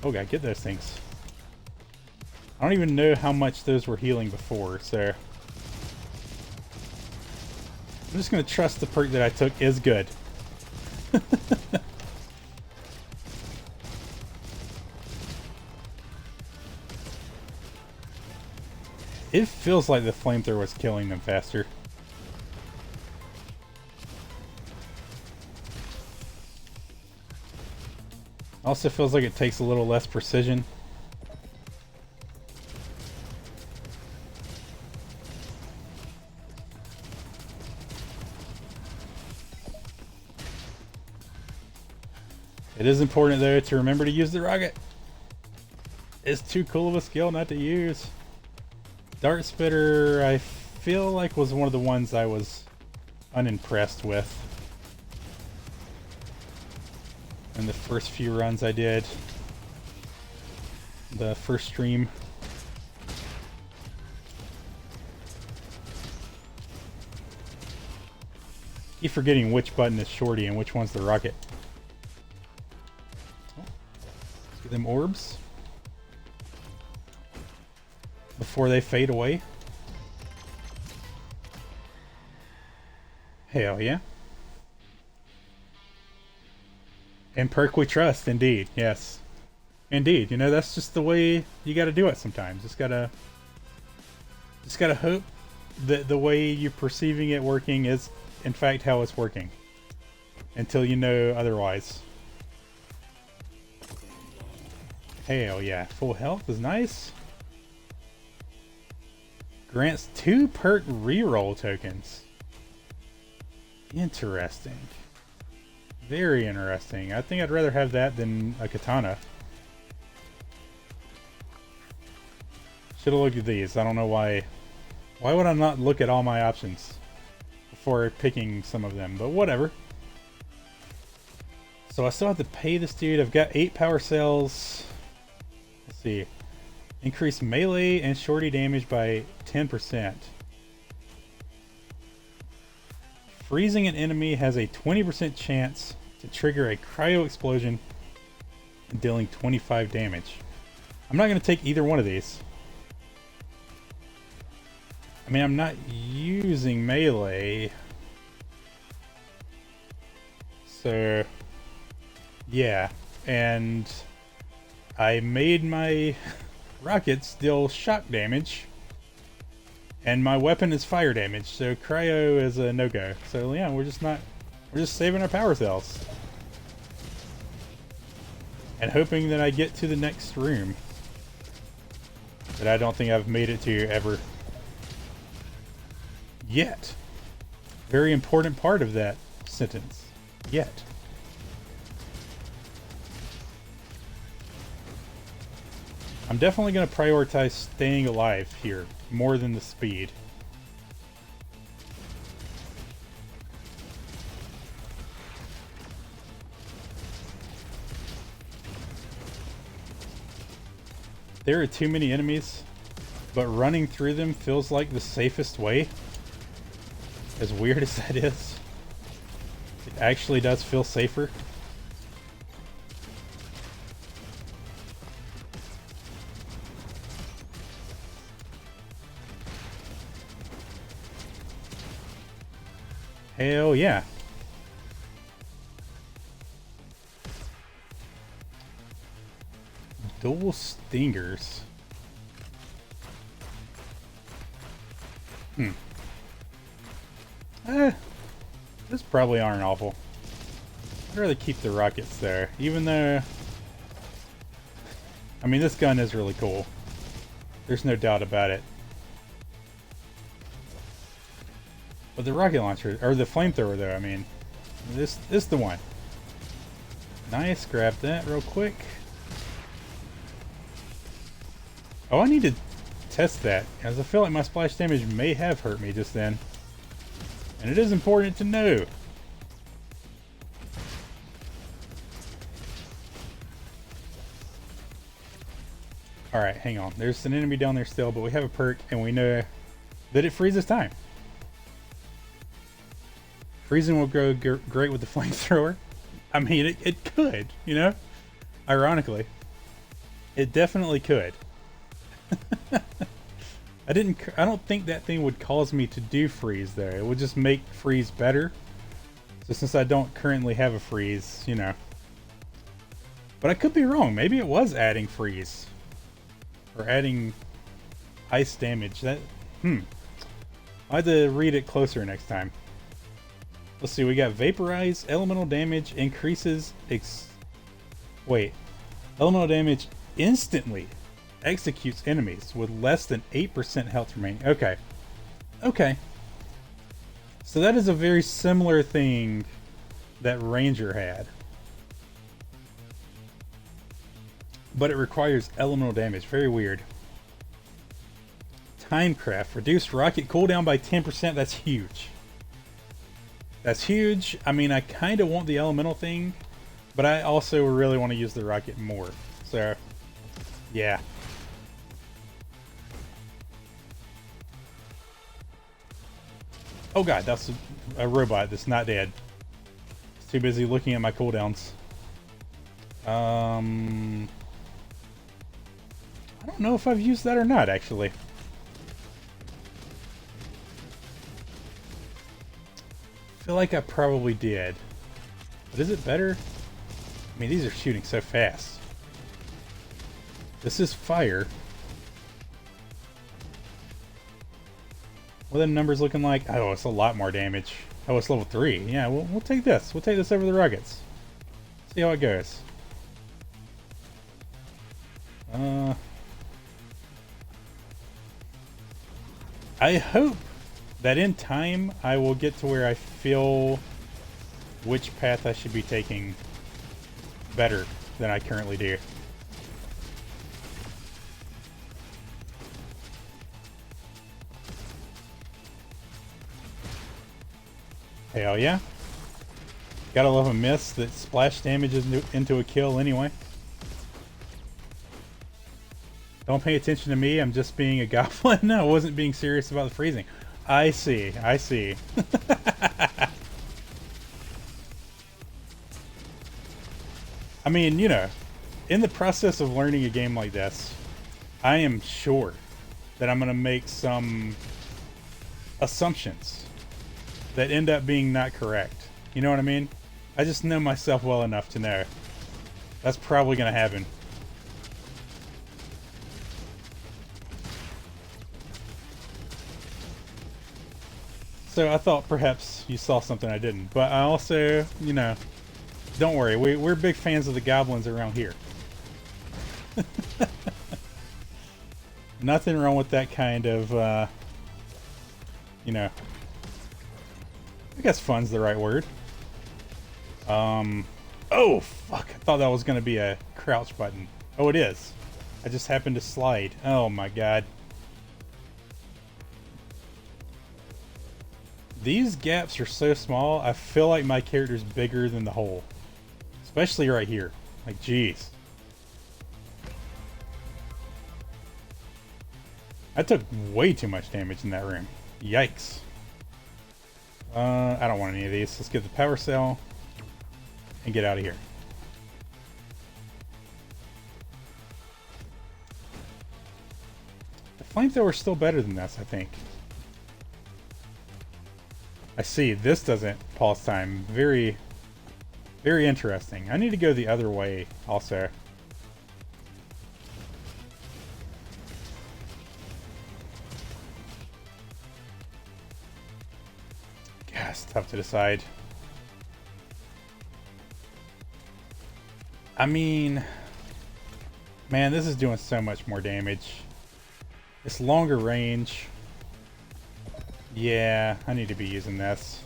Oh god, get those things. I don't even know how much those were healing before, so I'm just gonna trust the perk that I took is good. It feels like the flamethrower was killing them faster. Also feels like it takes a little less precision. It is important though to remember to use the rocket. It's too cool of a skill not to use. Dart Spitter, I feel like was one of the ones I was unimpressed with in the first few runs I did. The first stream. Keep forgetting which button is shorty and which one's the rocket. Oh, let's get them orbs before they fade away. Hell yeah. And perk we trust, indeed. Yes. Indeed. You know, that's just the way you gotta do it sometimes. Just gotta hope that the way you're perceiving it working is in fact how it's working. Until you know otherwise. Hell yeah. Full health is nice. Grants 2 perk reroll tokens. Interesting. Very interesting. I think I'd rather have that than a katana. Should have looked at these. I don't know why. Why would I not look at all my options before picking some of them? But whatever. So I still have to pay this dude. I've got 8 power cells. Let's see. Increase melee and shorty damage by 10%. Freezing an enemy has a 20% chance to trigger a cryo explosion and dealing 25 damage. I'm not going to take either one of these. I mean, I'm not using melee. So, yeah. And I made my rockets deal shock damage. And my weapon is fire damage, so cryo is a no-go. So yeah, we're just saving our power cells. and hoping that I get to the next room that I don't think I've made it to ever yet. Very important part of that sentence. Yet. I'm definitely going to prioritize staying alive here more than the speed. There are too many enemies, but running through them feels like the safest way. As weird as that is, it actually does feel safer. Hell yeah. Dual stingers. Those probably aren't awful. I'd rather keep the rockets there, even though... I mean, this gun is really cool. There's no doubt about it. But the rocket launcher, or the flamethrower though, I mean, this is the one. Nice, grab that real quick. Oh, I need to test that, as I feel like my splash damage may have hurt me just then. And it is important to know. Alright, hang on. There's an enemy down there still, but we have a perk, and we know that it freezes time. Freezing will go great with the flamethrower. I mean, it could, you know? Ironically. It definitely could. I don't think that thing would cause me to do freeze there. It would just make freeze better. So since I don't currently have a freeze, you know. But I could be wrong. Maybe it was adding freeze. Or adding ice damage. I'll have to read it closer next time. Let's see, we got vaporize, elemental damage increases elemental damage instantly executes enemies with less than 8% health remaining. Okay. Okay. So that is a very similar thing that Ranger had. But it requires elemental damage. Very weird. Timecraft. Reduced rocket cooldown by 10%. That's huge. That's huge. I mean, I kind of want the elemental thing, but I also really want to use the rocket more. So, yeah. Oh god, that's a robot that's not dead. It's too busy looking at my cooldowns. I don't know if I've used that or not, actually. I feel like I probably did. But is it better? I mean, these are shooting so fast. This is fire. What are the numbers looking like? Oh, it's a lot more damage. Oh, it's level 3. Yeah, we'll take this. We'll take this over the rockets. See how it goes. I hope that in time I will get to where I feel which path I should be taking better than I currently do. Hell yeah. Gotta love a miss that splash damages into a kill anyway. Don't pay attention to me, I'm just being a goblin. No, I wasn't being serious about the freezing. I see, I see. I mean, you know, in the process of learning a game like this, I am sure that I'm going to make some assumptions that end up being not correct. You know what I mean? I just know myself well enough to know that's probably going to happen. So I thought perhaps you saw something I didn't. But I also, you know, don't worry. We're big fans of the goblins around here. Nothing wrong with that kind of, you know, I guess fun's the right word. Oh, fuck. I thought that was going to be a crouch button. Oh, it is. I just happened to slide. Oh, my God. These gaps are so small, I feel like my character's bigger than the hole. Especially right here. Like, jeez. I took way too much damage in that room. Yikes. I don't want any of these. Let's get the power cell and get out of here. The flamethrower's still better than this, I think. I see. This doesn't pause time. Very, very interesting. I need to go the other way also. Yeah, it's tough to decide. I mean, man, this is doing so much more damage. It's longer range. Yeah, I need to be using this.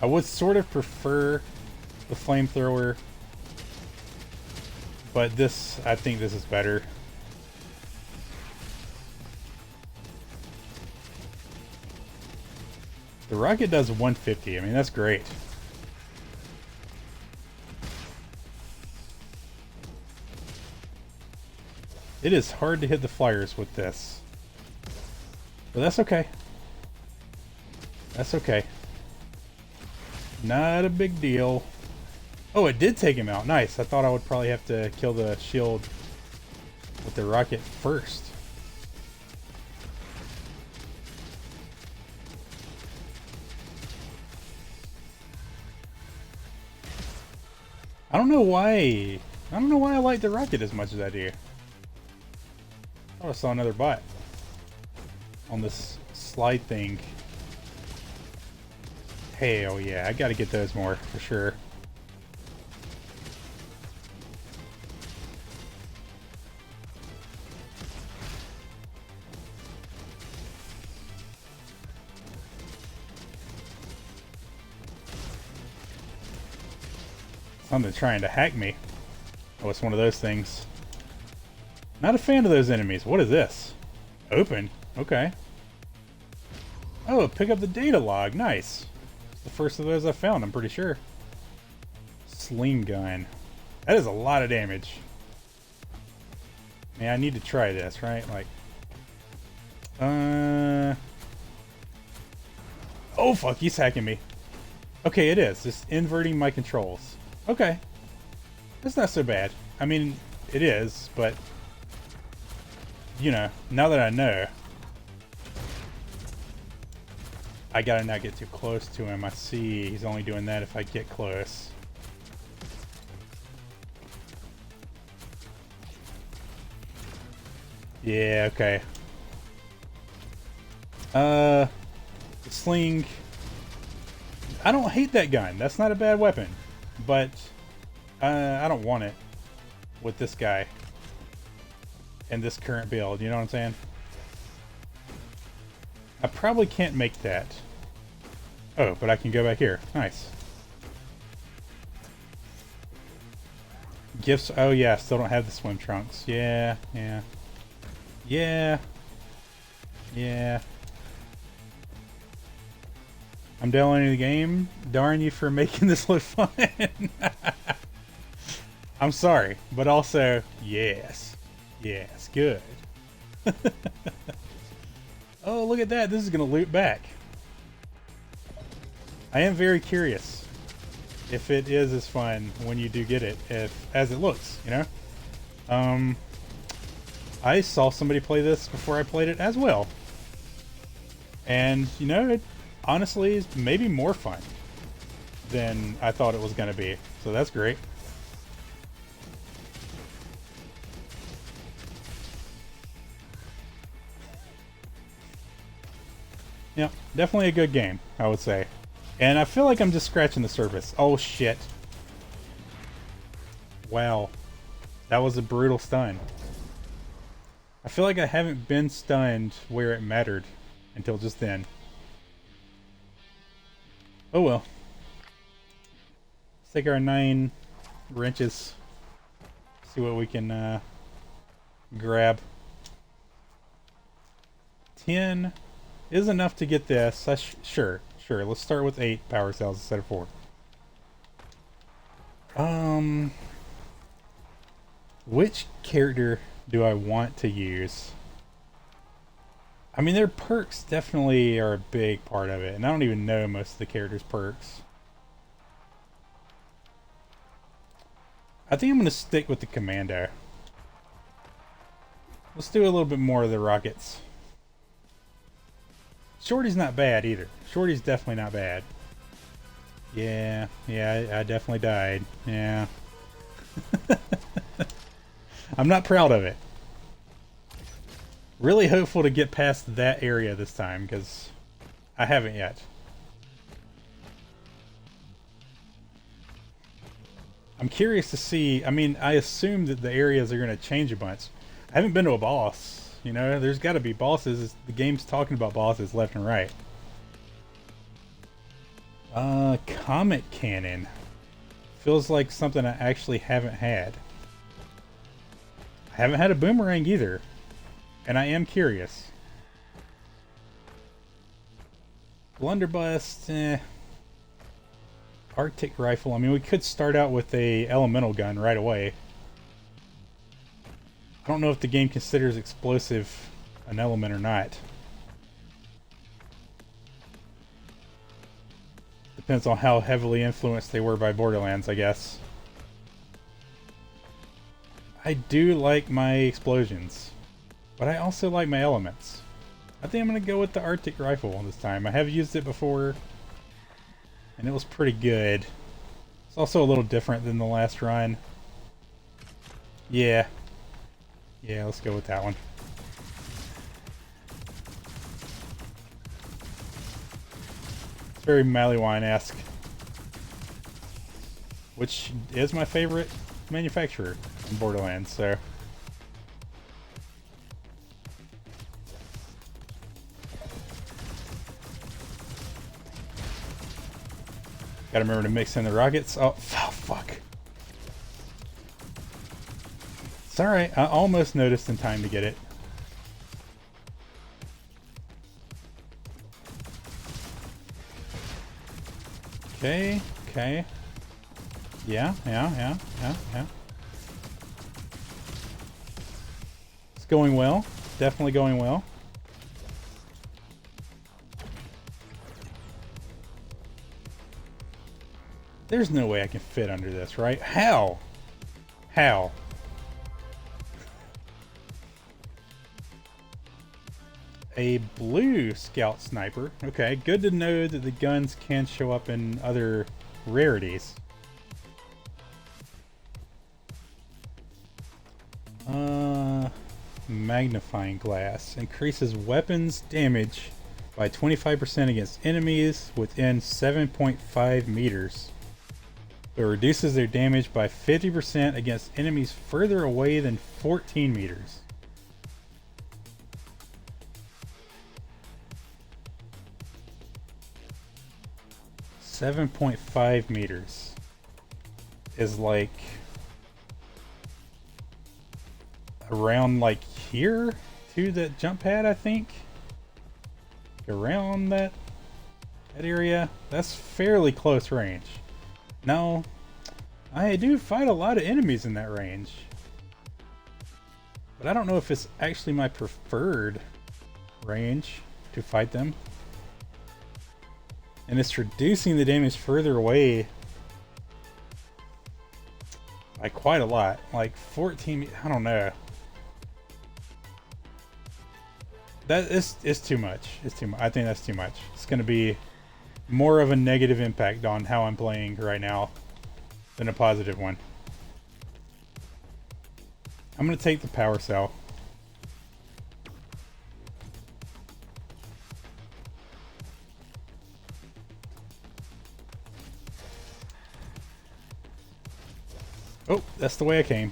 I would sort of prefer the flamethrower, but this, I think this is better. The rocket does 150. I mean, that's great. It is hard to hit the flyers with this. But that's okay. That's okay. Not a big deal. Oh, it did take him out. Nice. I thought I would probably have to kill the shield with the rocket first. I don't know why. I don't know why I like the rocket as much as I do. Oh, I saw another bot on this slide thing. Hell yeah, I gotta get those more for sure. Something trying to hack me. Oh, it's one of those things. Not a fan of those enemies. What is this? Open. Okay. Oh, pick up the data log. Nice. It's the first of those I found, I'm pretty sure. Sling gun. That is a lot of damage. Man, I need to try this, right? Like... Oh, fuck. He's hacking me. Okay, it is. It's inverting my controls. Okay. That's not so bad. I mean, it is, but... You know, now that I know... I gotta not get too close to him. I see he's only doing that if I get close. Yeah, okay. The sling... I don't hate that gun. That's not a bad weapon. But I don't want it with this guy and this current build. You know what I'm saying? I probably can't make that. Oh, but I can go back here. Nice. Gifts. Oh yeah, still don't have the swim trunks. Yeah, yeah. Yeah. Yeah. I'm downloading the game. Darn you for making this look fun. I'm sorry, but also, yes. Yes, good. Oh, look at that. This is going to loop back. I am very curious if it is as fun when you do get it as it looks, you know? I saw somebody play this before I played it as well. And, you know, it honestly is maybe more fun than I thought it was going to be. So that's great. Yep, definitely a good game, I would say. And I feel like I'm just scratching the surface. Oh shit. Wow. That was a brutal stun. I feel like I haven't been stunned where it mattered until just then. Oh well. Let's take our 9 wrenches. See what we can grab. 10 is enough to get this. Sure. Let's start with 8 power cells instead of 4. Which character do I want to use? I mean, their perks definitely are a big part of it, and I don't even know most of the characters' perks. I think I'm going to stick with the commando. Let's do a little bit more of the rockets. Shorty's not bad either. Shorty's definitely not bad. Yeah, I definitely died. Yeah. I'm not proud of it. Really hopeful to get past that area this time, because I haven't yet. I'm curious to see, I mean, I assume that the areas are going to change a bunch. I haven't been to a boss, you know, there's got to be bosses. The game's talking about bosses left and right. Comet cannon. Feels like something I actually haven't had. I haven't had a boomerang either. And I am curious. Blunderbuss, Arctic rifle. I mean, we could start out with a elemental gun right away. I don't know if the game considers explosive an element or not. Depends on how heavily influenced they were by Borderlands, I guess. I do like my explosions, but I also like my elements. I think I'm going to go with the Arctic rifle this time. I have used it before, and it was pretty good. It's also a little different than the last run. Yeah, let's go with that one. It's very Maliwan-esque, which is my favorite manufacturer in Borderlands, so... Gotta remember to mix in the rockets. Oh, fuck. It's alright. I almost noticed in time to get it. Okay. Yeah. It's going well. Definitely going well. There's no way I can fit under this, right? How? A blue scout sniper. Okay, good to know that the guns can show up in other rarities. Magnifying glass. Increases weapons damage by 25% against enemies within 7.5 meters. It reduces their damage by 50% against enemies further away than 14 meters. .5 meters is like around like here to that jump pad, I think. Around that area. That's fairly close range. No, I do fight a lot of enemies in that range, but I don't know if it's actually my preferred range to fight them. And it's reducing the damage further away by quite a lot, like 14, I don't know. That is too much. It's too much. I think that's too much. It's going to be more of a negative impact on how I'm playing right now than a positive one. I'm going to take the power cell. Oh, that's the way I came.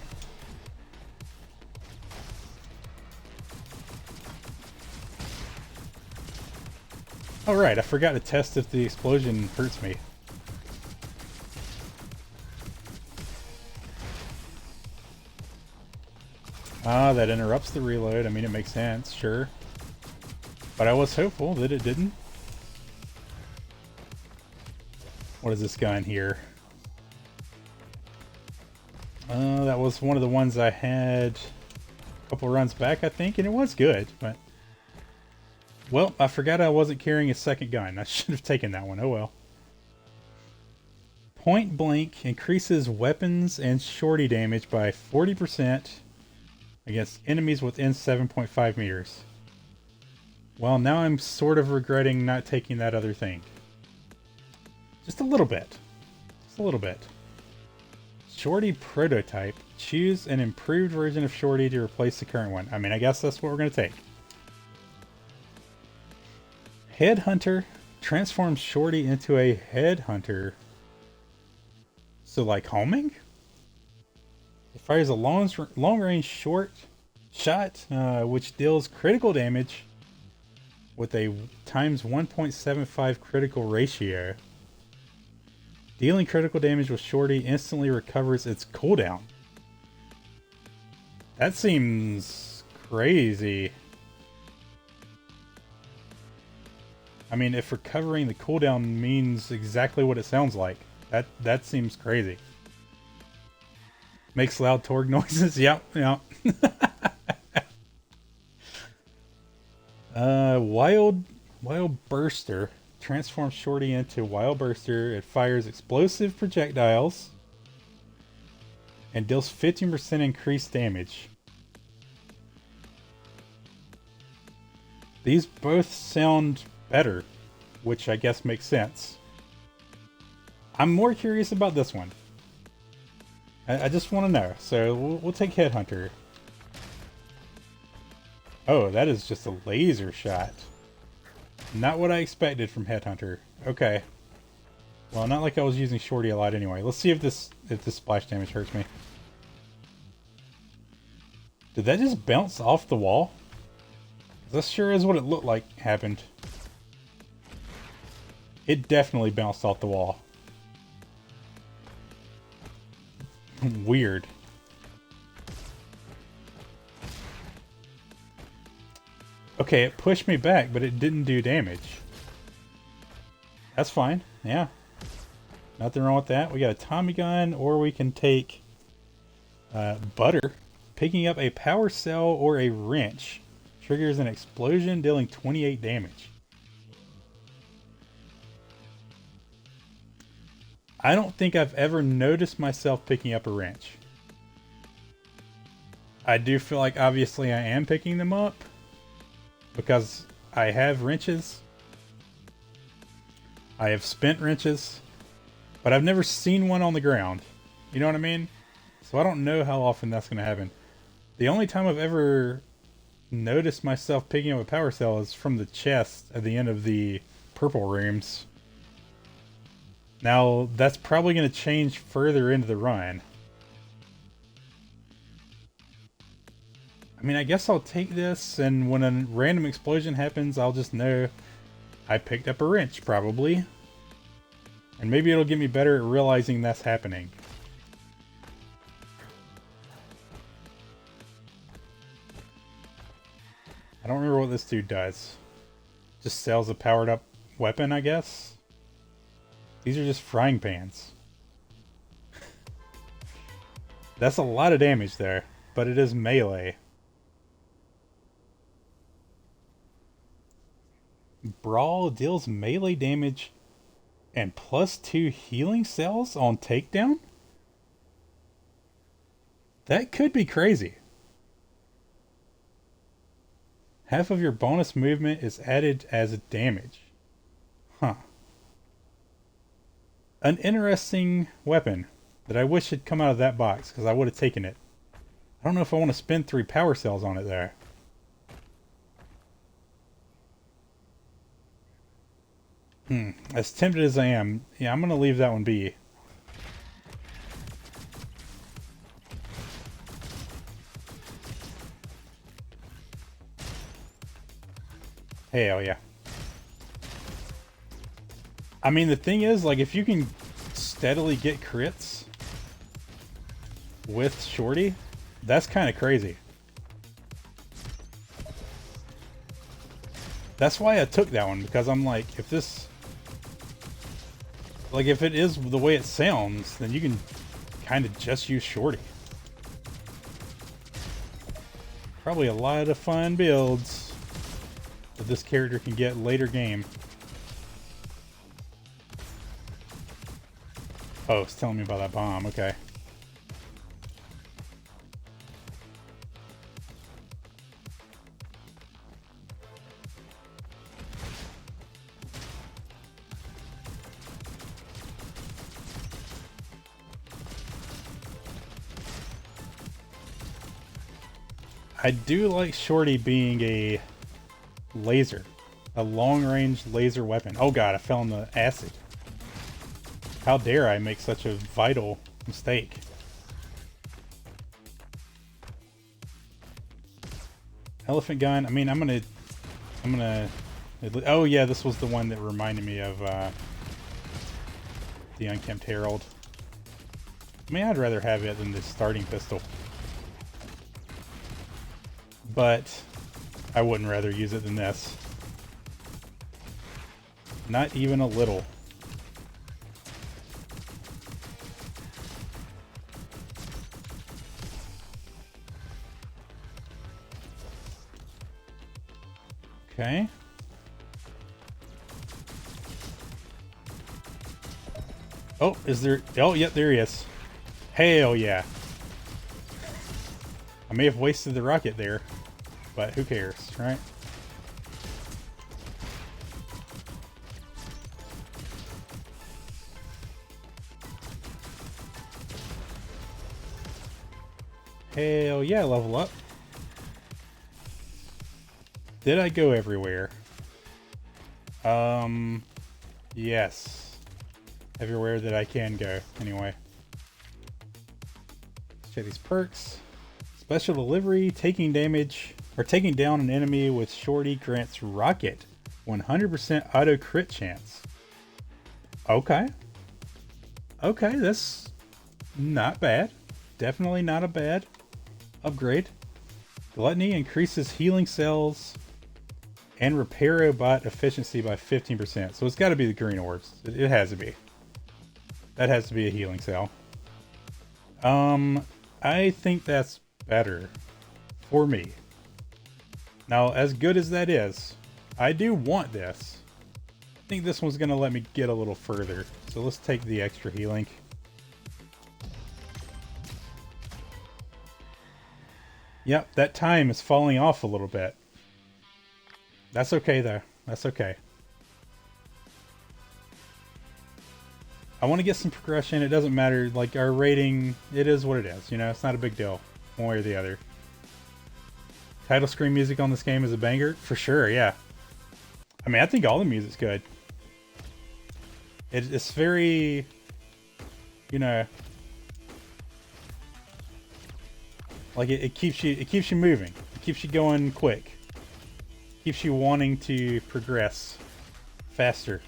Oh right, I forgot to test if the explosion hurts me. Ah, that interrupts the reload. I mean, it makes sense, sure. But I was hopeful that it didn't. What is this gun here? That was one of the ones I had a couple runs back, I think, and it was good, but... Well, I forgot I wasn't carrying a second gun. I should have taken that one. Oh well. Point blank increases weapons and shorty damage by 40% against enemies within 7.5 meters. Well, now I'm sort of regretting not taking that other thing. Just a little bit. Just a little bit. Shorty prototype. Choose an improved version of Shorty to replace the current one. I mean, I guess that's what we're going to take. Headhunter transforms Shorty into a headhunter. So like homing? It fires a long-range short shot, which deals critical damage with a times 1.75 critical ratio. Dealing critical damage with Shorty instantly recovers its cooldown. That seems crazy. I mean, if recovering the cooldown means exactly what it sounds like, that seems crazy. Makes loud torque noises. Yep, yep. Wild Burster transforms Shorty into Wild Burster. It fires explosive projectiles and deals 15% increased damage. These both sound better, which I guess makes sense. I'm more curious about this one. I just want to know, so we'll take Headhunter. Oh, that is just a laser shot. Not what I expected from Headhunter. Okay. Well, not like I was using Shorty a lot anyway. Let's see if this splash damage hurts me. Did that just bounce off the wall? This sure is what it looked like happened. It definitely bounced off the wall. Weird. Okay, it pushed me back, but it didn't do damage. That's fine. Yeah. Nothing wrong with that. We got a Tommy gun, or we can take Butter. Picking up a power cell or a wrench triggers an explosion, dealing 28 damage. I don't think I've ever noticed myself picking up a wrench. I do feel like obviously I am picking them up because I have wrenches. I have spent wrenches, but I've never seen one on the ground. You know what I mean? So I don't know how often that's going to happen. The only time I've ever noticed myself picking up a power cell is from the chest at the end of the purple rooms. Now, that's probably going to change further into the run. I mean, I guess I'll take this, and when a random explosion happens, I'll just know I picked up a wrench, probably. And maybe it'll get me better at realizing that's happening. I don't remember what this dude does. Just sells a powered up weapon, I guess? These are just frying pans. That's a lot of damage there, but it is melee. Brawl deals melee damage and +2 healing cells on takedown? That could be crazy. Half of your bonus movement is added as damage. Huh. An interesting weapon that I wish had come out of that box, because I would have taken it. I don't know if I want to spend 3 power cells on it there. As tempted as I am, yeah, I'm going to leave that one be. Hell yeah. I mean, the thing is, like, if you can steadily get crits with Shorty, that's kind of crazy. That's why I took that one, because I'm like, if this... Like, if it is the way it sounds, then you can kind of just use Shorty. Probably a lot of fun builds that this character can get later game. Oh, it's telling me about that bomb. Okay. I do like Shorty being a laser. A long-range laser weapon. Oh god, I fell in the acid. How dare I make such a vital mistake? Elephant gun. I mean, I'm gonna... Oh yeah, this was the one that reminded me of the Unkempt Herald. I mean, I'd rather have it than the starting pistol. But I wouldn't rather use it than this. Not even a little. Okay. Oh, is there... Oh, yep, there he is. Hell yeah. I may have wasted the rocket there, but who cares, right? Hell yeah, level up. Did I go everywhere? Yes. Everywhere that I can go, anyway. Let's check these perks. Special delivery, taking damage, or taking down an enemy with Shorty grants rocket 100% auto crit chance. Okay. Okay, that's not bad. Definitely not a bad upgrade. Gluttony increases healing cells and repair robot efficiency by 15%. So it's got to be the green orbs. It has to be. That has to be a healing cell. I think that's better for me. Now, as good as that is, I do want this. I think this one's going to let me get a little further. So let's take the extra healing. Yep, that time is falling off a little bit. That's okay though. That's okay. I want to get some progression. It doesn't matter. Like, our rating, it is what it is. You know, it's not a big deal one way or the other. Title screen music on this game is a banger? For sure, yeah. I mean, I think all the music's good. It's very, you know, like it keeps you moving. It keeps you going quick. Keeps you wanting to progress faster.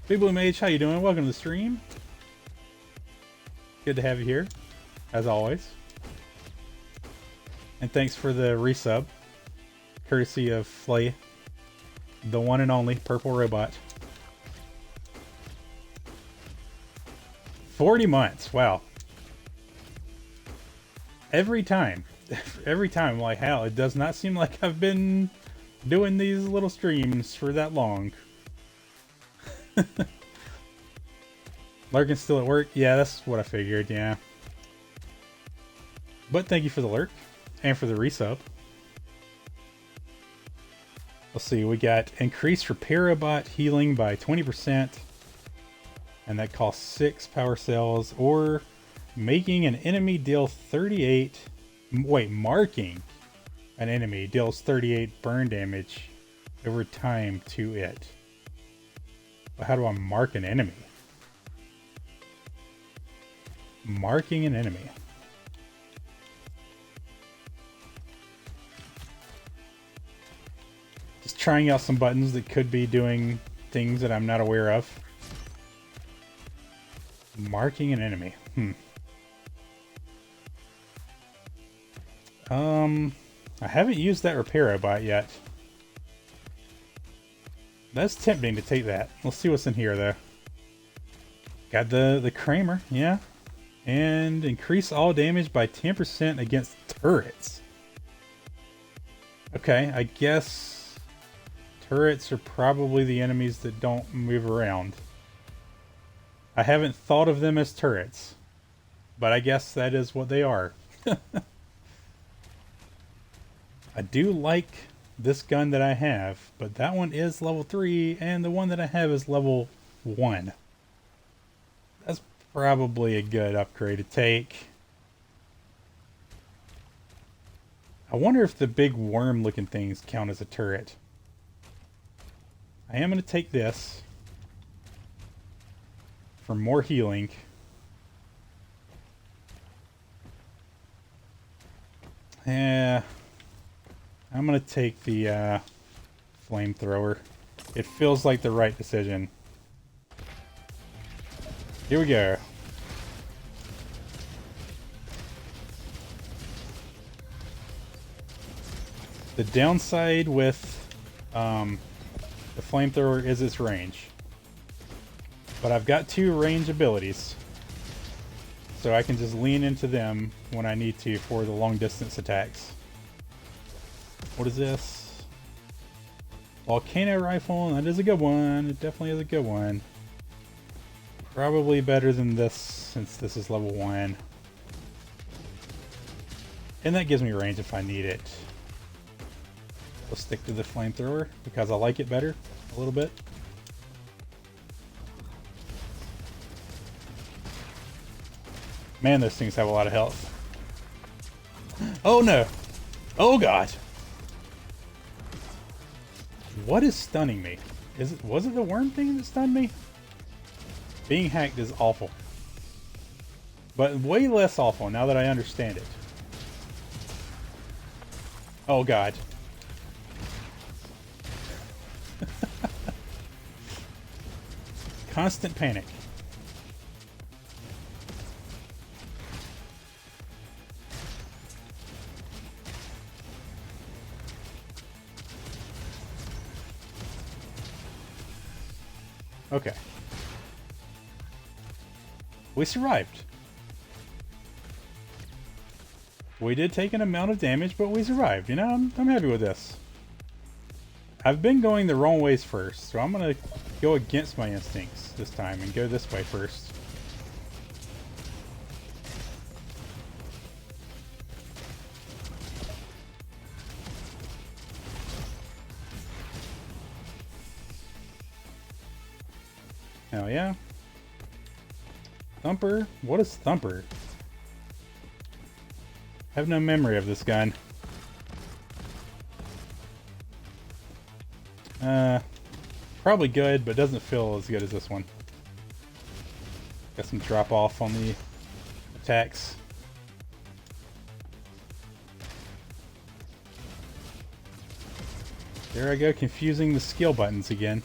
Big Blue Mage, how you doing? Welcome to the stream. Good to have you here, as always. And thanks for the resub, courtesy of Flay, the one and only purple robot. 40 months, wow. Every time, like, hell, it does not seem like I've been doing these little streams for that long. Larkin's still at work? Yeah, that's what I figured, yeah. But thank you for the lurk, and for the resub. Let's see, we got increased repair robot healing by 20%. And that costs 6 power cells, or making an enemy deal 38... Wait, marking an enemy deals 38 burn damage over time to it. But how do I mark an enemy? Marking an enemy. trying out some buttons that could be doing things that I'm not aware of. Marking an enemy. I haven't used that repair bot yet. That's tempting to take that. We'll see what's in here though. Got the Kramer, yeah. And increase all damage by 10% against turrets. Okay, I guess turrets are probably the enemies that don't move around. I haven't thought of them as turrets, but I guess that is what they are. I do like this gun that I have, but that one is level 3 and the one that I have is level 1. That's probably a good upgrade to take. I wonder if the big worm looking things count as a turret. I am going to take this for more healing. Yeah, I'm going to take the flamethrower. It feels like the right decision. Here we go. The downside with the flamethrower is its range. But I've got 2 range abilities. So I can just lean into them when I need to for the long distance attacks. What is this? Volcano rifle. That is a good one. It definitely is a good one. Probably better than this since this is level 1. And that gives me range if I need it. We'll stick to the flamethrower because I like it better a little bit. Man, those things have a lot of health. Oh no! Oh god! What is stunning me? Was it the worm thing that stunned me? Being hacked is awful. But way less awful now that I understand it. Oh god. Constant panic. Okay. We survived. We did take an amount of damage, but we survived. You know, I'm happy with this. I've been going the wrong ways first, so I'm gonna go against my instincts this time and go this way first. Hell yeah. Thumper? What is Thumper? I have no memory of this gun. Probably good, but doesn't feel as good as this one. Got some drop off on the attacks. There I go, confusing the skill buttons again.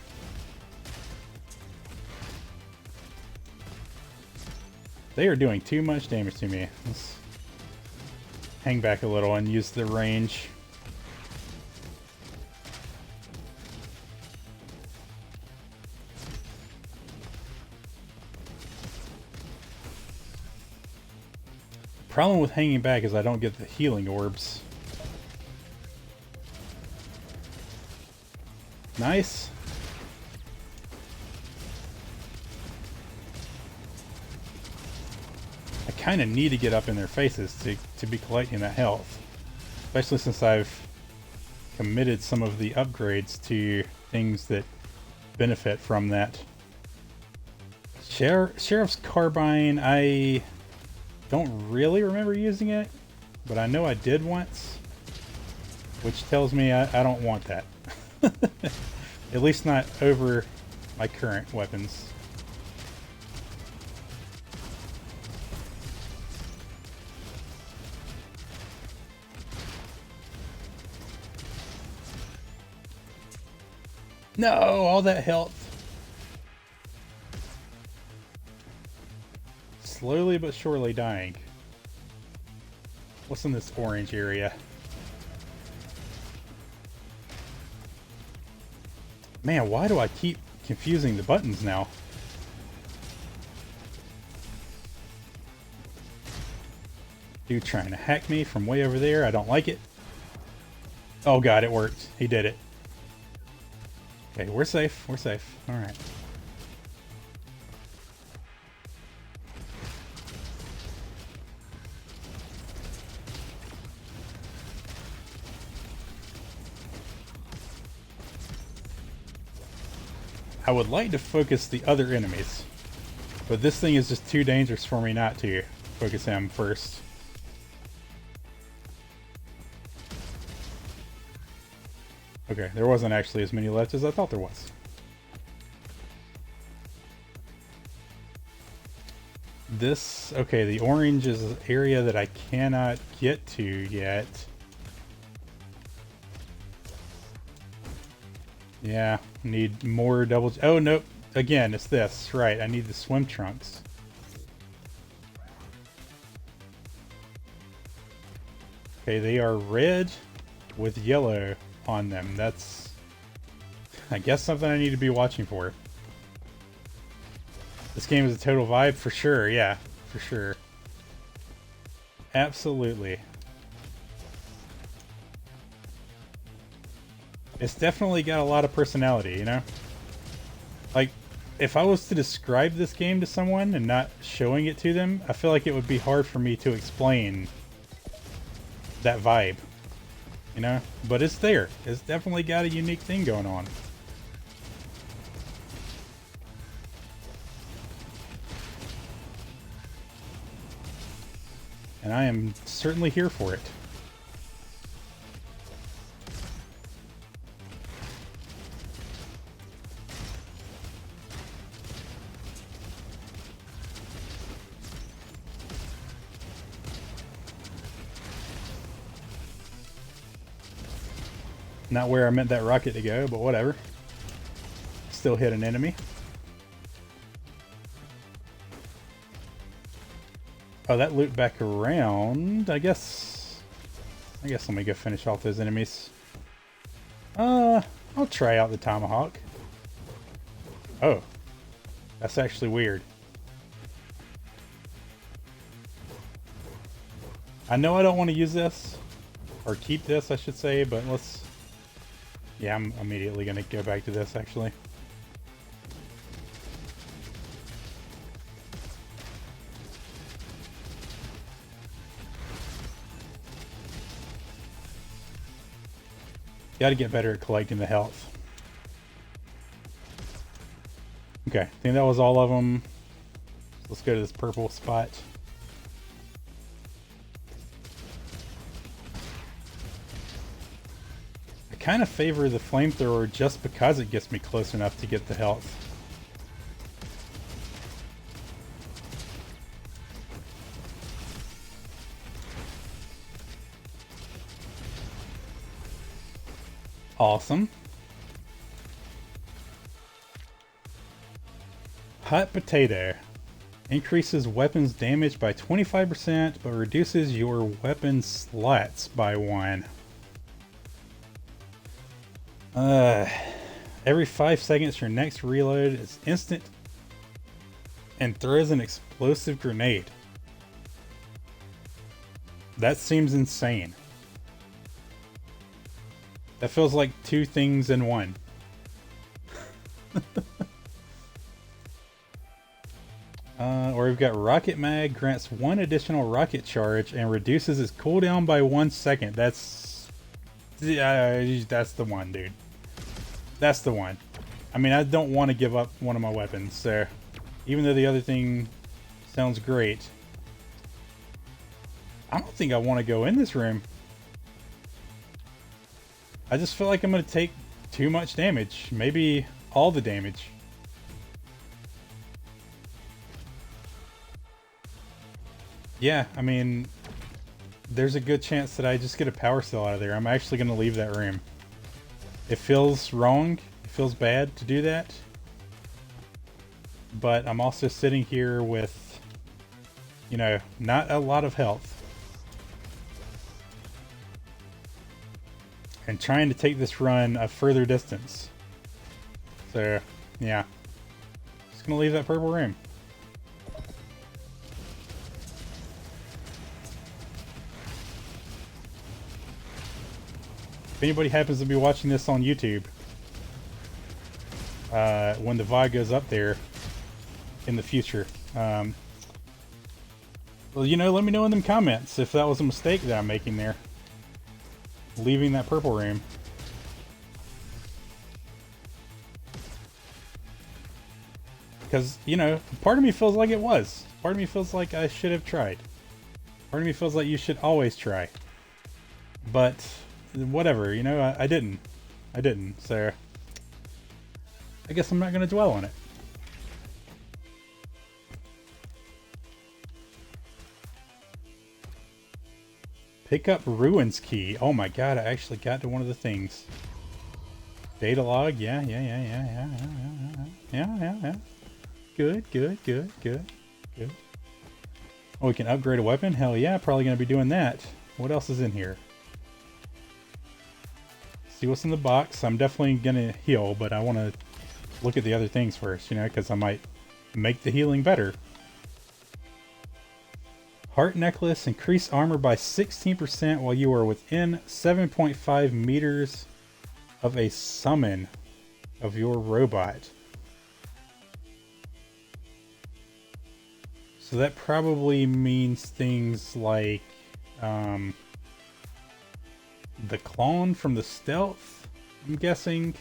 They are doing too much damage to me. Let's hang back a little and use the range. Problem with hanging back is I don't get the healing orbs. Nice. I kind of need to get up in their faces to be collecting that health. Especially since I've committed some of the upgrades to things that benefit from that. Sheriff's Carbine, I don't really remember using it, but I know I did once, which tells me I don't want that. At least not over my current weapons. No, all that health. Slowly but surely dying. What's in this orange area? Man, why do I keep confusing the buttons now? Dude trying to hack me from way over there. I don't like it. Oh god, it worked. He did it. Okay, we're safe. We're safe. Alright. I would like to focus the other enemies, but this thing is just too dangerous for me not to focus him first. Okay, there wasn't actually as many left as I thought there was. This, okay, the orange is an area that I cannot get to yet. Yeah, need more double... Oh, nope. Again, it's this. Right, I need the swim trunks. Okay, they are red with yellow on them. That's, I guess, something I need to be watching for. This game is a total vibe for sure. Yeah, for sure. Absolutely. It's definitely got a lot of personality, you know? Like, if I was to describe this game to someone and not showing it to them, I feel like it would be hard for me to explain that vibe, you know? But it's there. It's definitely got a unique thing going on. And I am certainly here for it. Not where I meant that rocket to go, but whatever. Still hit an enemy. Oh, that looped back around. I guess let me go finish off those enemies. I'll try out the tomahawk. Oh, that's actually weird. I know I don't want to use this, or keep this, I should say, but let's... Yeah, I'm immediately going to go back to this, actually. Got to get better at collecting the health. Okay, I think that was all of them. Let's go to this purple spot. I kind of favor the flamethrower just because it gets me close enough to get the health. Awesome. Hot potato. Increases weapons damage by 25%, but reduces your weapon slots by 1. Every 5 seconds, your next reload is instant and throws an explosive grenade. That seems insane. That feels like 2 things in 1. Or we've got Rocket Mag, grants 1 additional rocket charge and reduces its cooldown by 1 second. That's the one, dude. That's the one. I mean, I don't want to give up one of my weapons, so even though the other thing sounds great, I don't think I want to go in this room. I just feel like I'm going to take too much damage. Maybe all the damage. Yeah, I mean, there's a good chance that I just get a power cell out of there. I'm actually going to leave that room. It feels wrong. It feels bad to do that. But I'm also sitting here with, you know, not a lot of health. And trying to take this run a further distance. So, yeah. Just gonna leave that purple room. If anybody happens to be watching this on YouTube, when the VOD goes up there in the future, well, you know, let me know in them comments if that was a mistake that I'm making there. Leaving that purple room. Because, you know, part of me feels like it was. Part of me feels like I should have tried. Part of me feels like you should always try. But, whatever, you know, I didn't. I didn't, so I guess I'm not going to dwell on it. Pick up Ruins Key. Oh my god, I actually got to one of the things. Data log, yeah. Good. Oh, we can upgrade a weapon? Hell yeah, probably going to be doing that. What else is in here? See what's in the box. I'm definitely going to heal, but I want to look at the other things first, you know, because I might make the healing better. Heart necklace, increase armor by 16% while you are within 7.5 meters of a summon of your robot. So that probably means things like the clone from the stealth, I'm guessing.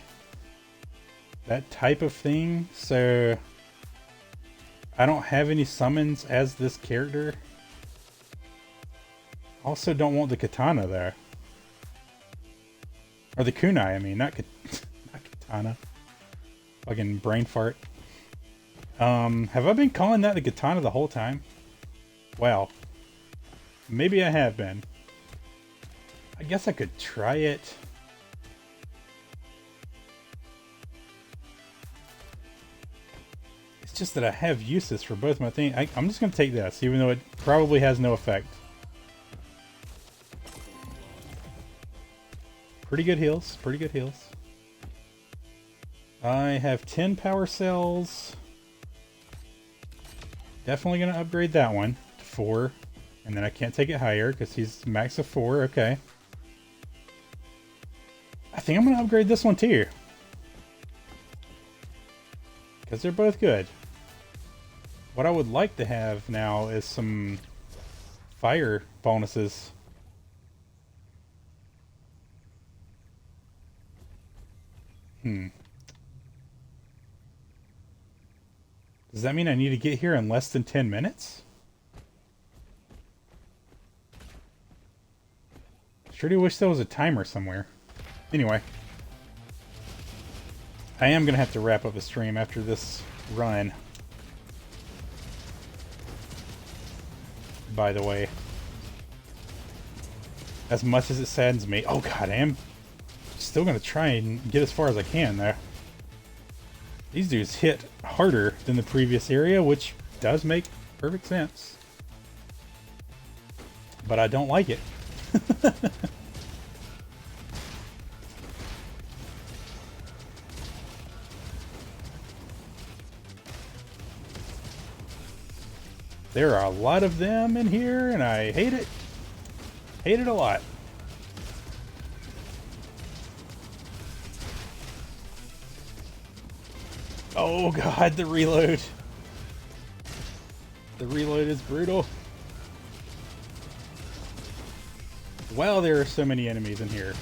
That type of thing. So I don't have any summons as this character. Also don't want the katana there. Or the kunai, I mean, not katana. Fucking brain fart. Have I been calling that the katana the whole time? Well, maybe I have been. I guess I could try it. It's just that I have uses for both my things. I'm just going to take this, even though it probably has no effect. Pretty good heals. Pretty good heals. I have 10 power cells. Definitely going to upgrade that one to 4. And then I can't take it higher because he's max of 4. Okay. I think I'm going to upgrade this one too. Because they're both good. What I would like to have now is some fire bonuses. Does that mean I need to get here in less than 10 minutes? Sure do wish there was a timer somewhere. Anyway. I am going to have to wrap up the stream after this run. By the way. As much as it saddens me. Oh god, I am still going to try and get as far as I can there. These dudes hit harder than the previous area, which does make perfect sense. But I don't like it. There are a lot of them in here, and I hate it. Hate it a lot. Oh god, the reload. The reload is brutal. Wow, there are so many enemies in here.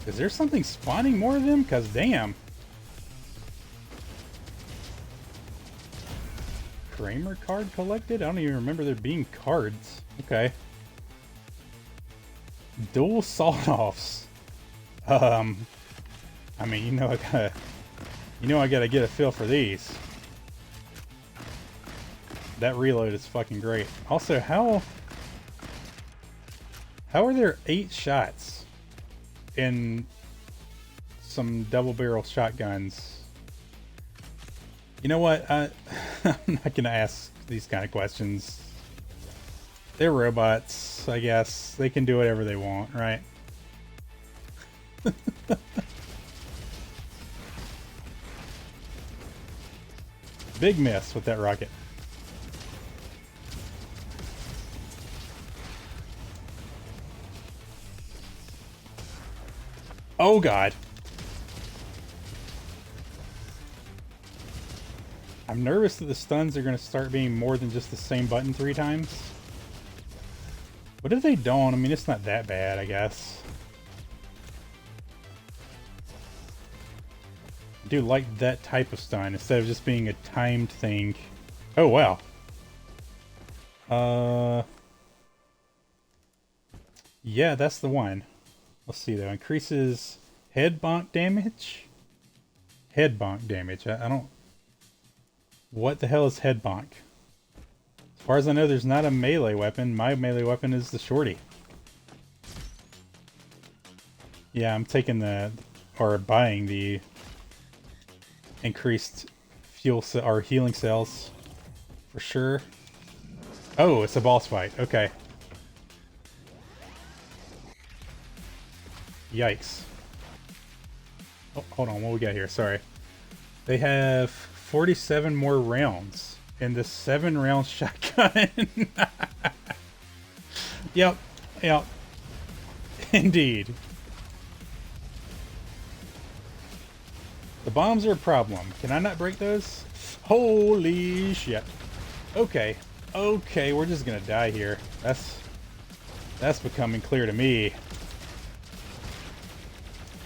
Is there something spawning more of them? Because damn. Kramer card collected? I don't even remember there being cards. Okay. Dual sawed-offs. I mean, I gotta get a feel for these. That reload is fucking great. Also, how are there 8 shots in some double barrel shotguns? You know what? I'm not gonna ask these kind of questions. They're robots, I guess. They can do whatever they want, right? Big miss with that rocket. Oh god. I'm nervous that the stuns are going to start being more than just the same button 3 times. But if they don't, I mean, it's not that bad, I guess. I do like that type of stun instead of just being a timed thing. Oh, wow. Yeah, that's the one. Let's see, though. Increases head bonk damage? Head bonk damage. I don't... What the hell is head bonk? As far as I know, there's not a melee weapon. My melee weapon is the shorty. Yeah, I'm taking the... or buying the increased fuel or healing cells. For sure. Oh, it's a boss fight. Okay. Yikes. Oh, hold on. What we got here? Sorry. They have 47 more rounds in the 7-round shotgun. Yep. Yep. Indeed. The bombs are a problem. Can I not break those? Holy shit. Okay. Okay, we're just gonna die here. That's becoming clear to me.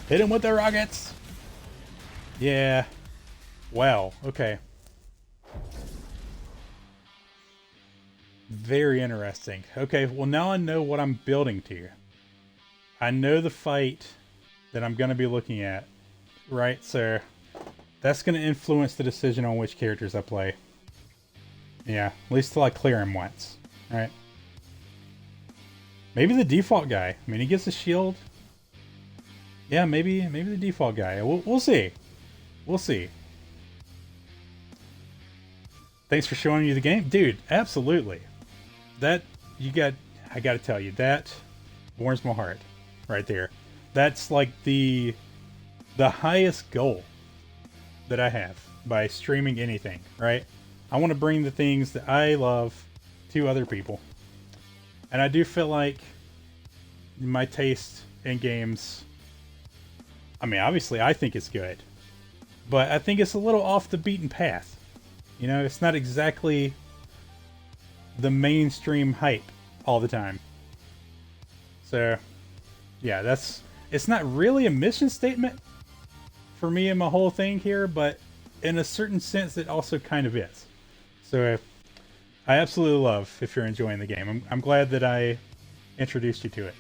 Hit him with the rockets! Yeah. Wow. Okay. Very interesting. Okay, well now I know what I'm building to. I know the fight that I'm going to be looking at. Right, so that's going to influence the decision on which characters I play. Yeah, at least till I clear him once. Alright. Maybe the default guy. I mean, he gets a shield. Yeah, maybe the default guy. We'll see. We'll see. Thanks for showing you the game. Dude, absolutely. That, I gotta tell you, that warms my heart. Right there. That's like the highest goal that I have by streaming anything, right? I want to bring the things that I love to other people. And I do feel like my taste in games, I mean, obviously I think it's good, but I think it's a little off the beaten path. You know, it's not exactly the mainstream hype all the time. So, yeah, it's not really a mission statement for me and my whole thing here, but in a certain sense it also kind of is. So I absolutely love if you're enjoying the game. I'm glad that I introduced you to it.